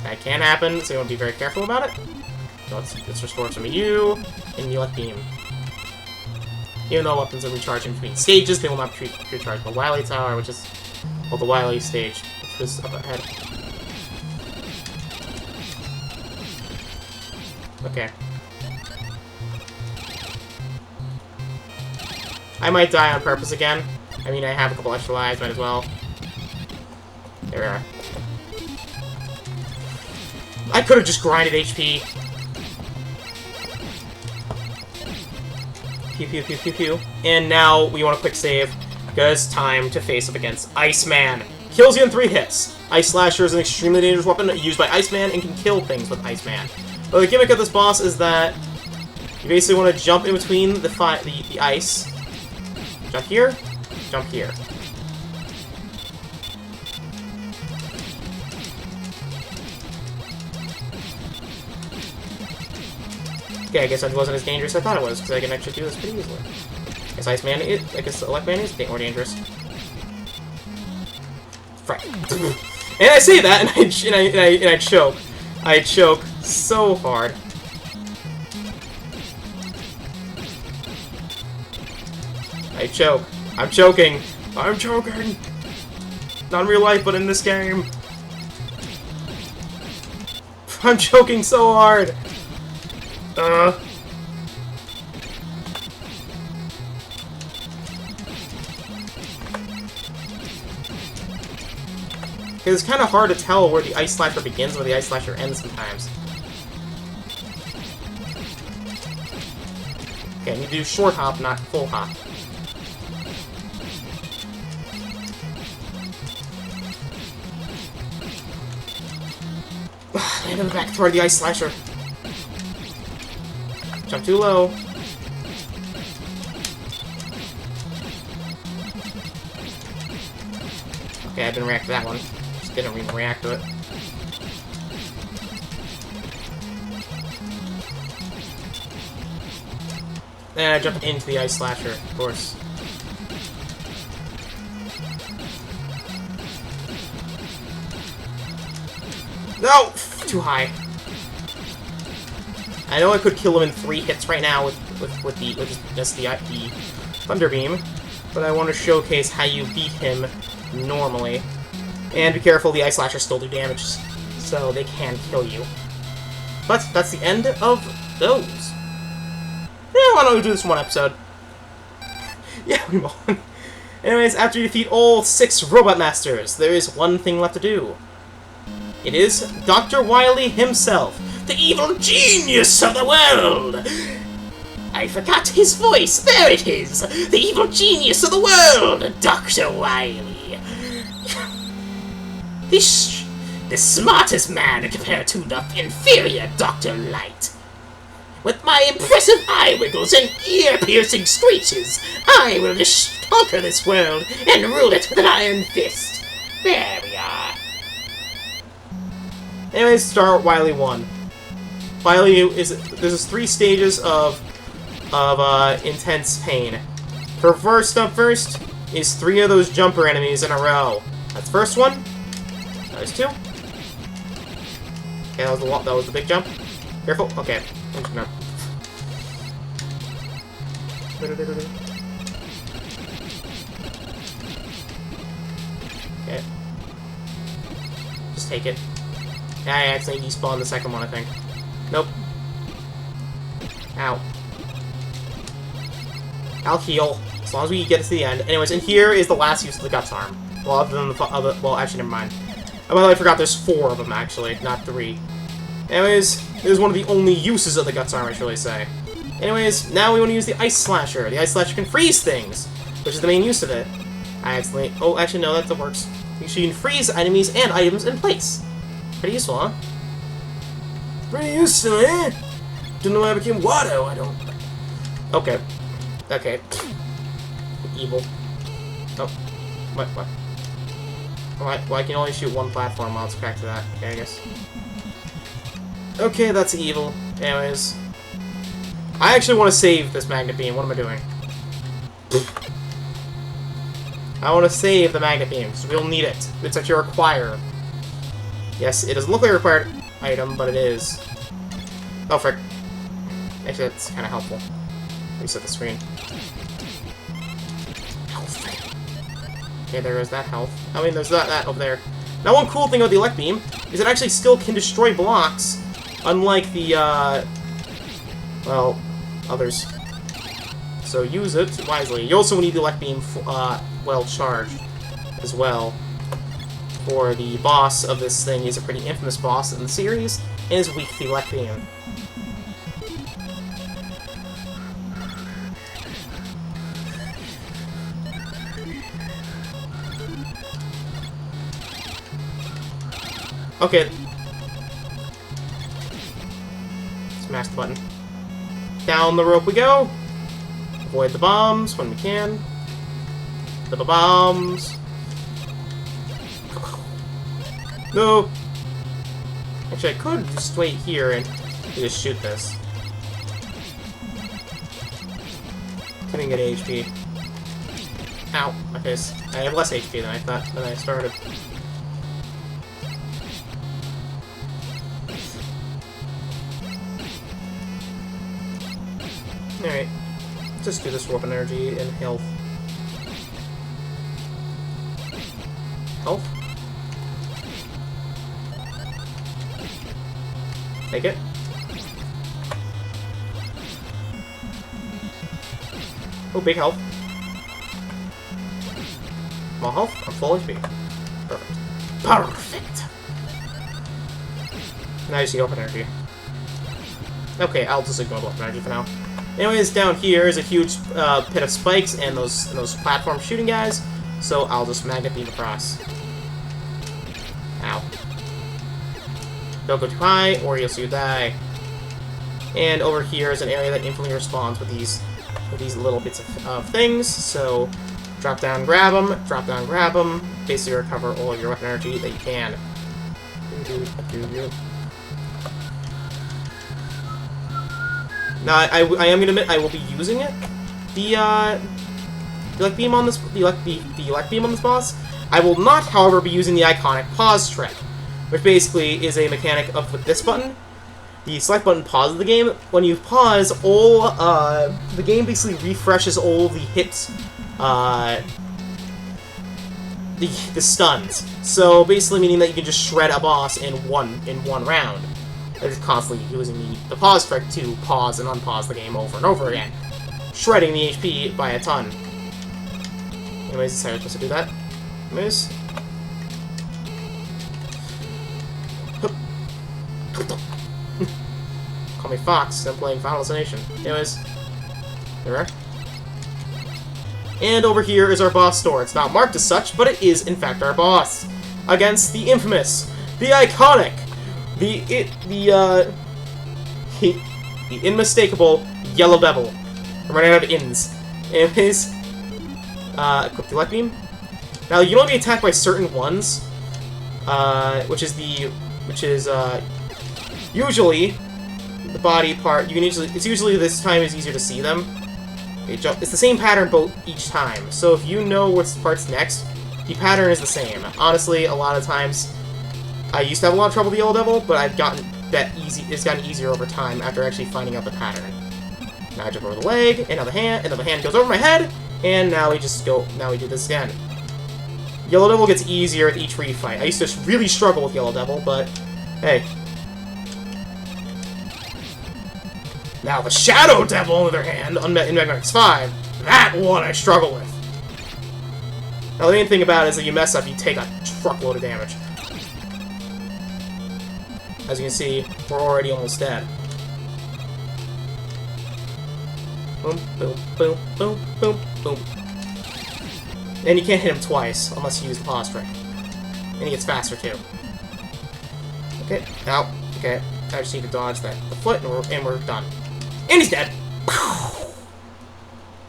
that can happen, so you want to be very careful about it. So let's restore some of you, and the Elect Beam. Even though weapons are recharging between stages, they will not be recharged. The Wily Tower, which is, well, the Wily stage, which was up ahead. Okay. I might die on purpose again. I mean, I have a couple extra lives, might as well. There we are. I could have just grinded HP. Pew pew pew pew pew. And now we want a quick save, because it's time to face up against Iceman. Kills you in 3 hits. Ice Slasher is an extremely dangerous weapon used by Iceman and can kill things with Iceman. But the gimmick of this boss is that you basically want to jump in between the ice. Jump here, jump here. Okay, I guess that wasn't as dangerous as I thought it was, because I can actually do this pretty easily. I guess Elect Man is a bit more dangerous. Frick. And I say that, and I choke. I choke so hard. I choke. I'm choking. I'm choking. Not in real life, but in this game. I'm choking so hard. Because it's kind of hard to tell where the Ice Slasher begins and where the Ice Slasher ends sometimes. Okay, I need to do short hop, not full hop. Land in the back toward the Ice Slasher. Jump too low. Okay, I didn't react to that one. Just didn't even react to it. Then I jumped into the Ice Slasher, of course. No! Too high. I know I could kill him in 3 hits right now with just the Thunder Beam, but I want to showcase how you beat him normally. And be careful, the Ice Slashers still do damage, so they can kill you. But that's the end of those. Yeah, why don't we do this in 1 episode? Yeah, we won. Anyways, after you defeat all 6 Robot Masters, there is one thing left to do. It is Dr. Wily himself, the evil genius of the world! I forgot his voice. There it is! The evil genius of the world, Dr. Wily! The smartest man compared to the inferior Dr. Light. With my impressive eye wiggles and ear-piercing screeches, I will conquer this world and rule it with an iron fist. There we are. Anyways, start Wily 1. Wily there's 3 stages of intense pain. For first up first is 3 of those jumper enemies in a row. That's the first one. There's 2. Okay, that was the big jump. Careful. Okay. No. Okay. Just take it. I accidentally despawned the second one, I think. Nope. Ow. I'll heal, as long as we get to the end. Anyways, and here is the last use of the Guts Arm. Well, other than the well, actually, never mind. Oh, by the way, I forgot there's 4 of them, actually, not 3. Anyways, it is one of the only uses of the Guts Arm, I should really say. Anyways, now we want to use the Ice Slasher. The Ice Slasher can freeze things, which is the main use of it. I accidentally... Oh, actually, no, that works. You can freeze enemies and items in place. Pretty useful, huh? Pretty useful, eh? Don't know why I became Watto, I don't... Okay. Okay. Evil. Oh. What? Well, I can only shoot 1 platform while it's cracked to that. Okay, I guess. Okay, that's evil. Anyways. I actually want to save this Magnet Beam. What am I doing? I want to save the Magnet Beam, because we'll need it. It's actually required. Yes, it doesn't look like a required item, but it is. Oh, frick. Actually, that's kind of helpful. Reset the screen. Health. Okay, there goes that health. I mean, there's that over there. Now, one cool thing about the Elect Beam is it actually still can destroy blocks, unlike the, well, others. So use it wisely. You also need the Elect Beam, well charged as well. For the boss of this thing, he's a pretty infamous boss in the series, and is weak to the Elect Beam. Okay. Smash the button. Down the rope we go! Avoid the bombs when we can. The bombs. No! Actually, I could just wait here and just shoot this. Couldn't get HP. Ow, my face. I have less HP than I thought when I started. Alright. Just do this warp energy and health. Health? Take it. Oh, big health. Small health. I'm full HP. Perfect. Perfect. Now you see open energy. Okay, I'll just ignore the open energy for now. Anyways, down here is a huge pit of spikes and those platform shooting guys. So I'll just magnet beam across. Ow. Don't go too high, or you'll see you die. And over here is an area that instantly responds with these little bits of things. So drop down, grab them. Basically recover all of your weapon energy that you can. Now, I am gonna admit I will be using it. The elect beam on this boss. I will not, however, be using the iconic pause trick, which basically is a mechanic of with this button. The select button pauses the game. When you pause, the game basically refreshes all the hits, the stuns. So basically meaning that you can just shred a boss in one round. It's constantly using the pause trick to pause and unpause the game over and over again, shredding the HP by a ton. Anyways, that's how you're supposed to do that. Anyways. Call me Fox, I'm playing Final Destination. Anyways. There we are. And over here is our boss store. It's not marked as such, but it is in fact our boss. Against the infamous, the iconic, the unmistakable Yellow Devil. I'm running out of ins. Anyways, equip the elect beam. Now you can only be attacked by certain ones, which is usually the body part. It's usually this time is easier to see them. It's the same pattern each time. So if you know what part's next, the pattern is the same. Honestly, a lot of times I used to have a lot of trouble with the Yellow Devil, but I've gotten that easy. It's gotten easier over time after actually finding out the pattern. Now I jump over the leg, and now the hand goes over my head, and now we do this again. Yellow Devil gets easier with each refight. I used to really struggle with Yellow Devil, but hey. Now the Shadow Devil, on the other hand, in Mega Man X5, that one I struggle with. Now the main thing about it is that you mess up, you take a truckload of damage. As you can see, we're already almost dead. Boom, boom, boom, boom, boom, boom. And you can't hit him twice, unless you use the pause trick. And he gets faster, too. Okay, now, okay, I just need to dodge the foot, and we're done. And he's dead!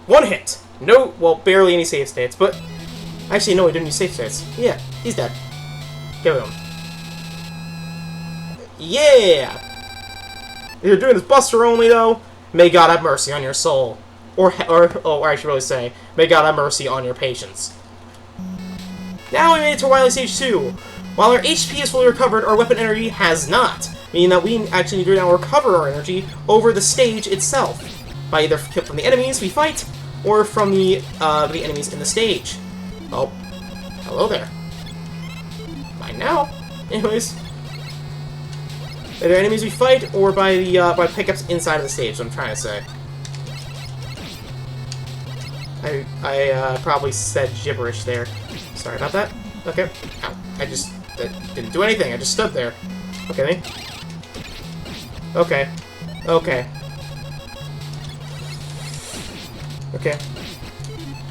One hit! No, well, barely any save states, but... Actually, no, he didn't use save states. Yeah, he's dead. Kill him. Yeah! If you're doing this Buster only, though, may God have mercy on your soul. Or I should really say, may God have mercy on your patience. Now we made it to Wily Stage 2. While our HP is fully recovered, our weapon energy has not, meaning that we actually need to now recover our energy over the stage itself, by either from the enemies we fight, or from the enemies in the stage. Oh, hello there. Mine now. Anyways. Either enemies we fight, or by pickups inside of the stage, is what I'm trying to say. I probably said gibberish there. Sorry about that. Okay. Ow. That didn't do anything. I just stood there. Okay. Okay. Okay. Okay.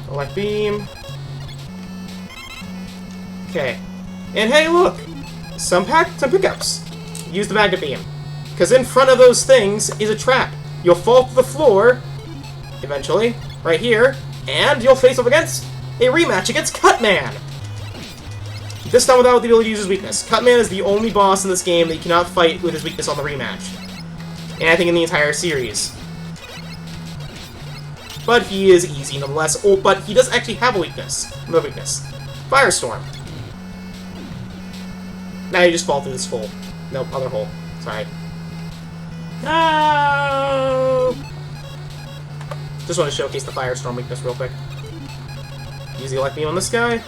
Elect beam. Okay. And hey, look! Some pickups. Use the magnet beam. Because in front of those things is a trap. You'll fall to the floor, eventually, right here, and you'll face up against a rematch against Cutman! This time without the ability to use his weakness. Cutman is the only boss in this game that you cannot fight with his weakness on the rematch. And I think in the entire series. But he is easy nonetheless. Oh, but he does actually have a weakness. Another weakness. Firestorm. Now you just fall through this hole. Nope, other hole. Sorry. No! Just want to showcase the Firestorm weakness real quick. Use the elect beam on this guy.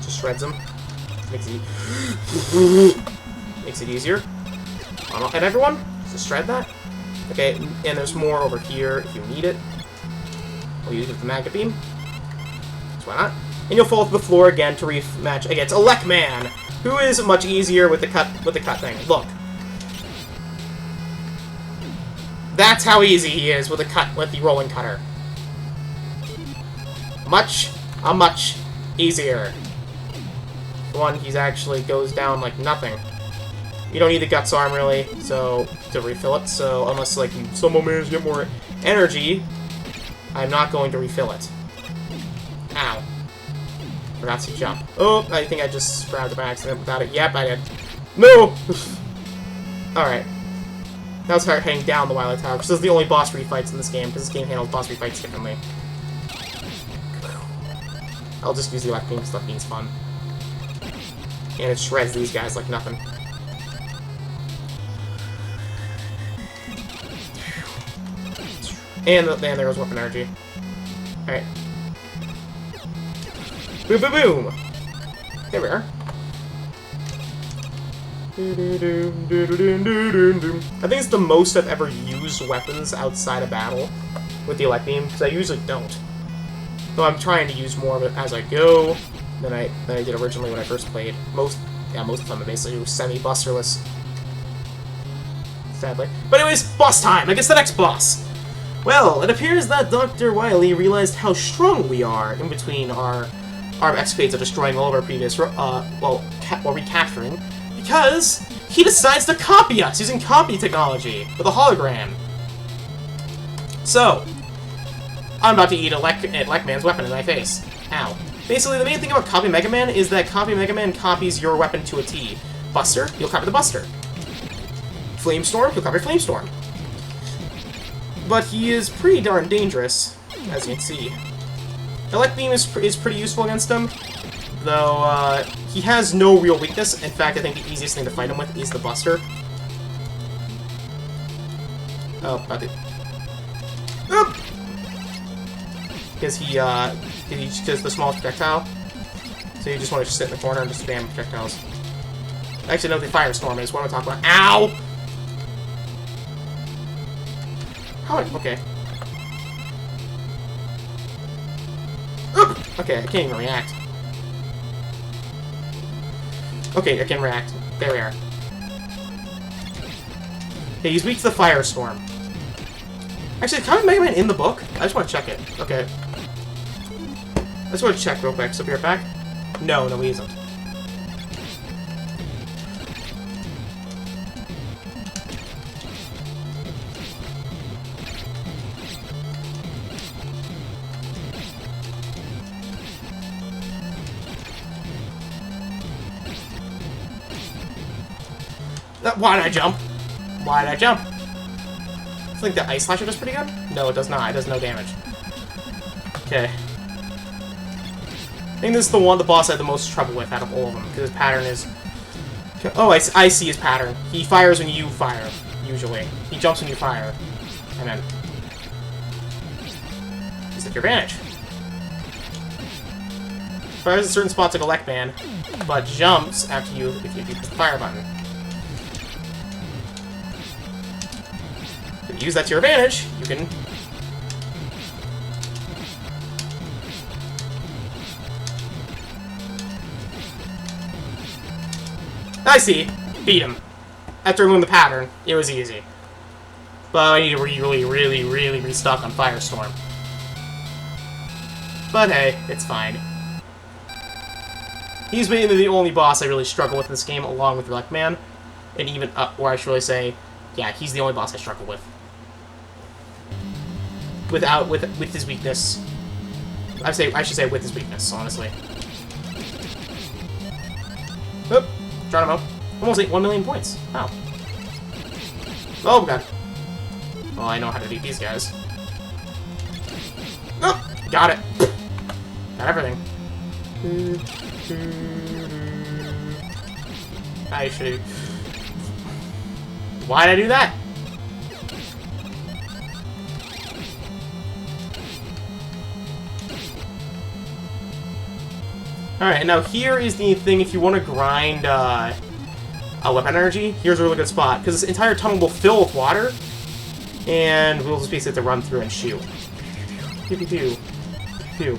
Just shreds him. Makes it easier. I'll hit everyone. Just shred that. Okay, and there's more over here if you need it. We'll use it with the magnet beam. So why not? and you'll fall to the floor again to rematch against Elecman, who is much easier with the cut thing. Look. That's how easy he is with the rolling cutter. Much easier. One, he actually goes down like nothing. You don't need the Guts arm, really, so to refill it, so unless, like, you somehow manage to get more energy, I'm not going to refill it. Ow. Forgot to jump. Oh, I think I just grabbed it by accident without it. Yep, I did. No! Alright. Now let's start heading down the Wily Tower, because this is the only boss refights in this game, because this game handles boss refights differently. I'll just use the Elect Beam, because Elect Beam's fun. And it shreds these guys like nothing. And there goes Weapon Energy. Alright. Boom, boom, boom! There we are. I think it's the most I've ever used weapons outside of battle with the Elect Beam, because I usually don't. So I'm trying to use more of it as I go than I did originally when I first played. Most of the time I basically was semi-busterless. Sadly. But anyways, boss time! I guess the next boss! Well, it appears that Dr. Wily realized how strong we are in between our escapades of destroying all of our previous, recapturing, because he decides to copy us using copy technology with a hologram. So, I'm about to eat Elecman's weapon in my face. Ow. Basically, the main thing about Copy Mega Man is that Copy Mega Man copies your weapon to a T. Buster, you'll copy the Buster. Flamestorm, you'll copy Flamestorm. But he is pretty darn dangerous, as you can see. Elect Beam is pretty useful against him, though he has no real weakness. In fact, I think the easiest thing to fight him with is the Buster. Oh, about to... Oop! Because he does the smallest projectile. So you just want to sit in the corner and just spam projectiles. Actually, no, the Firestorm is what I'm talking about. Ow! How? Okay. Oop! Okay, I can't even react. Okay, I can react. There we are. Okay, he's weak to the Firestorm. Actually, is Copy Mega Man in the book? I just want to check it. Okay. I just want to check real quick. So be right back. No, he isn't. Why did I jump? Why did I jump? I think the Ice Slasher does pretty good? No, it does not. It does no damage. Okay. I think this is the boss I had the most trouble with out of all of them, because his pattern is... Oh, I see his pattern. He fires when you fire, usually. He jumps when you fire. And then... Use at your advantage. Fires at certain spots like Elecman, but jumps after you if you hit the fire button. If you use that to your advantage, you can... I see. Beat him. After learning the pattern, it was easy. But I need to really restock on Firestorm. But hey, it's fine. He's mainly the only boss I really struggle with in this game, along with Elecman. And even, or I should really say, yeah, he's the only boss I struggle with. With his weakness. I should say with his weakness, honestly. Oop. Geronimo. Almost ate 1 million points. Wow. Oh, God. Well, I know how to beat these guys. Oh, got it. Got everything. I should... Why'd I do that? Alright, now here is the thing if you want to grind a weapon energy. Here's a really good spot, because this entire tunnel will fill with water, and we'll just basically have to run through and shoot. Pew, pew, pew. Pew.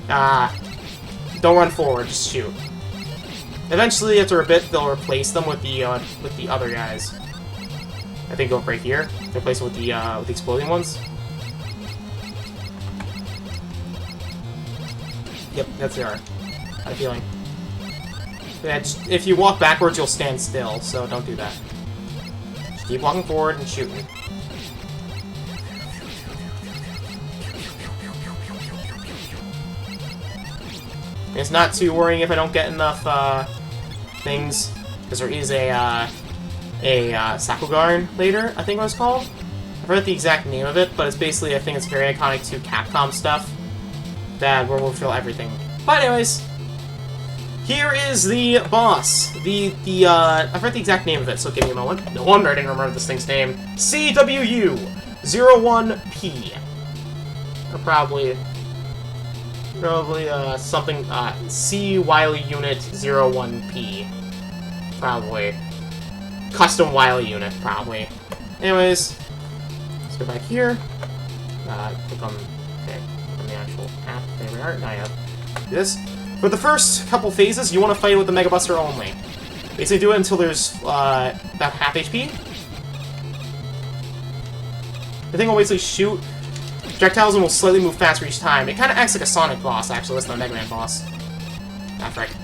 Don't run forward, just shoot. Eventually, after a bit, they'll replace them with the other guys. I think go right here. They'll replace them with the exploding ones. Yep, that's they are. I have a feeling. Yeah, just, if you walk backwards, you'll stand still, so don't do that. Just keep walking forward and shooting. It's not too worrying if I don't get enough things, because there is a Sakugarn later, I think what it's called. I forgot the exact name of it, but it's basically a thing that's very iconic to Capcom stuff that will fulfill everything. But anyways, here is the boss. I forgot the exact name of it, so give me a moment. No wonder I didn't remember this thing's name. CWU-01P. Or probably something, C Wily Unit 01P. Probably. Custom Wily Unit, probably. Anyways, let's go back here. Click on, on the actual app. There we are. Now I have this. For the first couple phases, you want to fight with the Mega Buster only. Basically do it until there's, about half HP. The thing will basically shoot projectiles and will slightly move faster each time. It kind of acts like a Sonic boss, actually. That's not a Mega Man boss. That's right.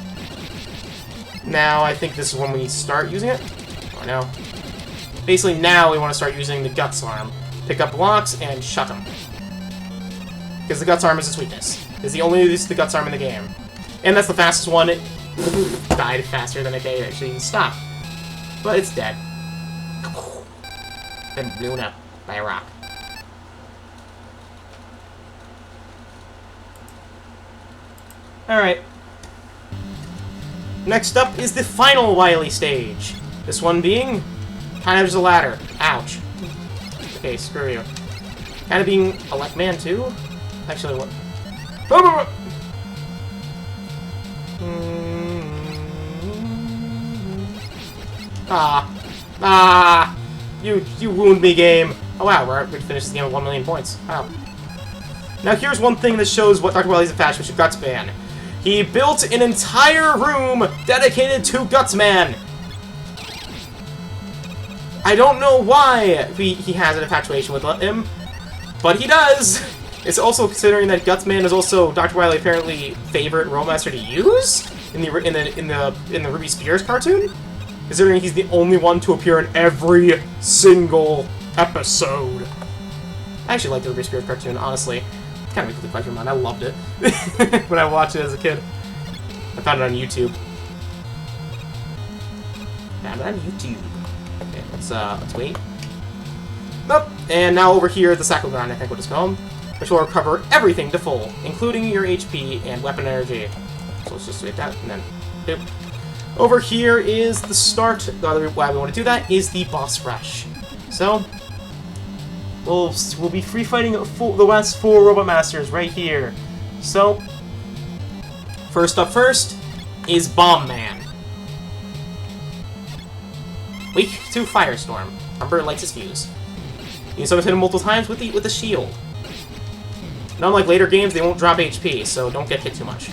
Now, I think this is when we start using it. Oh, no. Basically, now we want to start using the Guts Arm. Pick up blocks and shut them. Because the Guts Arm is its weakness. It's the only use of the Guts Arm in the game. And that's the fastest one. It died faster than it did actually stop. But it's dead. Been blown up by a rock. Alright. Next up is the final Wily stage. This one being kind of just a ladder. Ouch. Okay, screw you. Kind of being Elect Man too? Actually, what? You ruined me, game. Oh wow, we finished this game with 1 million points. Wow. Now here's one thing that shows what Dr. Wily's infatuation with Gutsman. He built an entire room dedicated to Gutsman. I don't know why he has an infatuation with him, but he does. It's also considering that Gutsman is also Dr. Wily apparently favorite Rollmaster to use in the Ruby Spears cartoon, considering he's the only one to appear in every single episode. I actually like the Ruby Spears cartoon, honestly. Kind of a pleasure of mine. I loved it when I watched it as a kid. I found it on YouTube. Found it on YouTube. Okay, let's wait. Nope. And now over here, the Sakugan, I think what it's called, which will recover everything to full, including your HP and weapon energy. So let's just wait that, and then boop. Over here is the start. The other why we want to do that is the boss rush. So we'll be free fighting the last 4 Robot Masters right here. So first up first is Bomb Man. Weak to Firestorm. Remember, likes his fuse. You can sometimes hit him multiple times with the shield. And unlike later games, they won't drop HP, so don't get hit too much.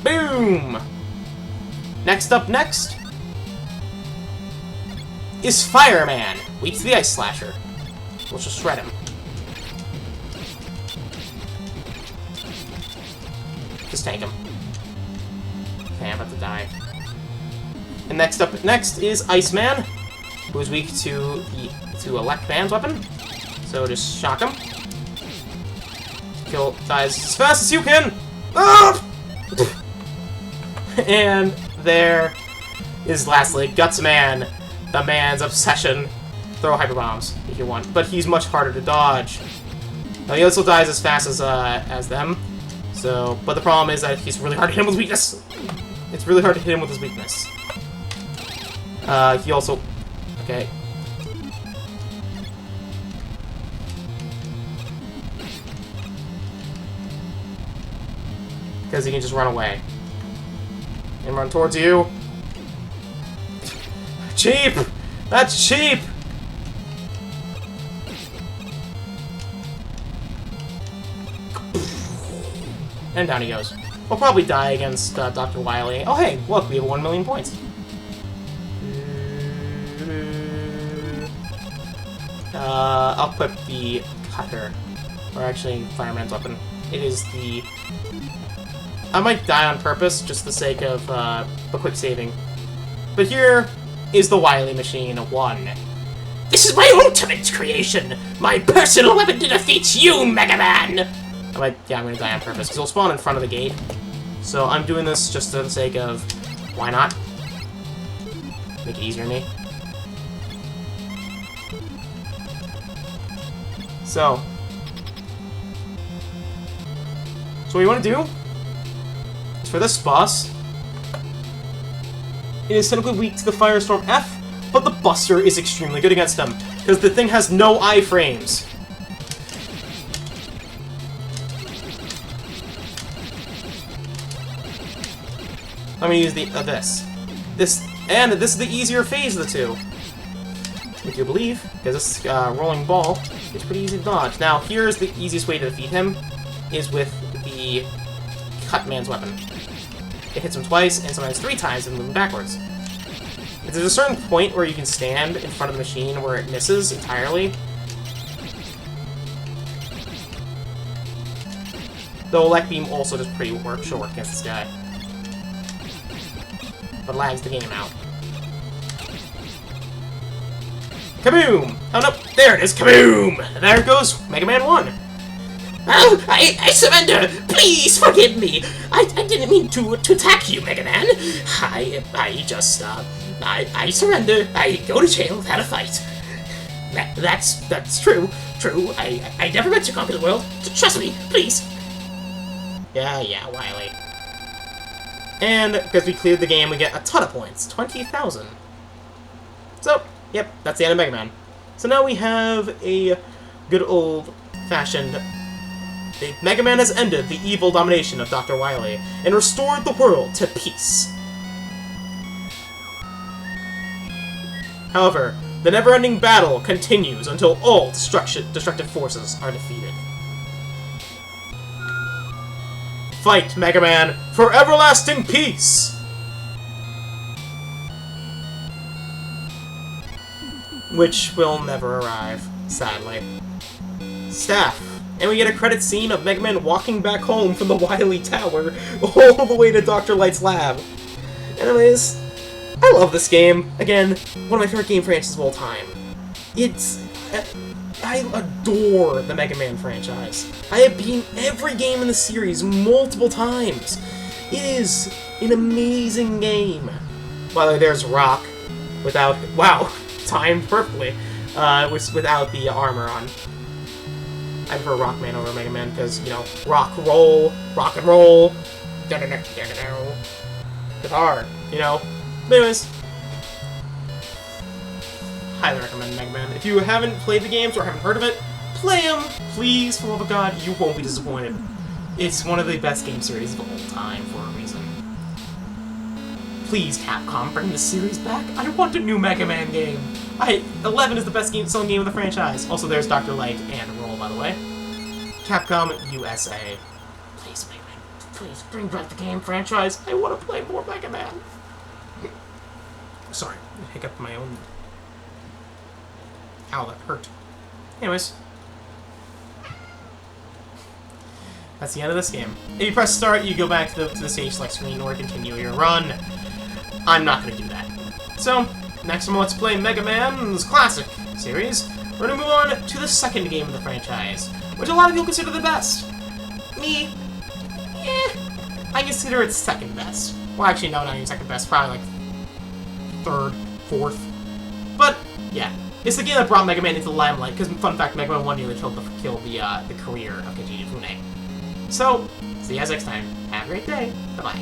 Boom! Next up is Fireman. Weak to the Ice Slasher. Let's just shred him. Just tank him. Okay, I'm about to die. And next is Iceman, who is weak to Elect Man's weapon. So just shock him. Kill dies as fast as you can. Ah! And there is lastly Gutsman, the man's obsession. Throw hyper bombs if you want, but he's much harder to dodge. Now he also dies as fast as them. So, but the problem is that he's really hard to hit him with weakness. It's really hard to hit him with his weakness. He also... Okay. Because he can just run away. And run towards you. Cheap! That's cheap! And down he goes. We'll probably die against Dr. Wily. Oh hey, look, we have 1 million points. I'll put the cutter. Or actually, Fireman's weapon. It is the... I might die on purpose, just for the sake of a quick saving. But here is the Wily Machine 1. This is my ultimate creation! My personal weapon to defeat you, Mega Man! I'm gonna die on purpose, because it'll spawn in front of the gate. So I'm doing this just for the sake of... why not? Make it easier on me. So what you want to do is for this boss, it is technically weak to the Firestorm F, but the Buster is extremely good against him, because the thing has no iframes. Let me use this. And this is the easier phase of the two. If you believe, because this rolling ball is pretty easy to dodge. Now, here's the easiest way to defeat him, is with the Cutman's weapon. It hits him twice, and sometimes 3 times, and moving backwards. If there's a certain point where you can stand in front of the machine where it misses entirely. Though Elect Beam also does pretty sure work against this guy. But lags the game out. Kaboom! Oh no, there it is, kaboom! There it goes, Mega Man 1. Oh, I surrender! Please forgive me! I didn't mean to attack you, Mega Man! I just, I surrender. I go to jail without a fight. That's true. True, I never meant to conquer the world. Trust me, please! Yeah, Wily. And because we cleared the game, we get a ton of points. 20,000. So, yep, that's the end of Mega Man. So now we have a good old-fashioned... Mega Man has ended the evil domination of Dr. Wily and restored the world to peace. However, the never-ending battle continues until all destructive forces are defeated. Fight, Mega Man, for everlasting peace! Which will never arrive, sadly. Staff. And we get a credit scene of Mega Man walking back home from the Wily Tower all the way to Dr. Light's lab. Anyways, I love this game. Again, one of my favorite game franchises of all time. I adore the Mega Man franchise. I have beaten every game in the series multiple times. It is an amazing game. By the way, there's Rock without... wow, timed perfectly. Without the armor on. I prefer Rockman over Mega Man because, you know, rock and roll, guitar, you know. But anyways, highly recommend Mega Man. If you haven't played the games or haven't heard of it, play them, please, for the love of God, you won't be disappointed. It's one of the best game series of all time for a reason. Please, Capcom, bring this series back. I want a new Mega Man game. 11 is the best selling game of the franchise. Also, there's Dr. Light and Roll, by the way. Capcom USA. Please, Mega Man. Please, bring back the game franchise. I want to play more Mega Man. Sorry, I hiccuped my own... Ow, that hurt. Anyways. That's the end of this game. If you press start, you go back to the stage select screen or continue your run. I'm not going to do that. So, next time let's play Mega Man's Classic series. We're going to move on to the second game of the franchise, which a lot of people consider the best. Me, I consider it second best. Well, actually, no, not even second best. Probably like third, fourth. But, yeah. It's the game that brought Mega Man into the limelight, because, fun fact, Mega Man 1 nearly killed the career of Keiji Inafune. So, see you guys next time. Have a great day. Bye-bye.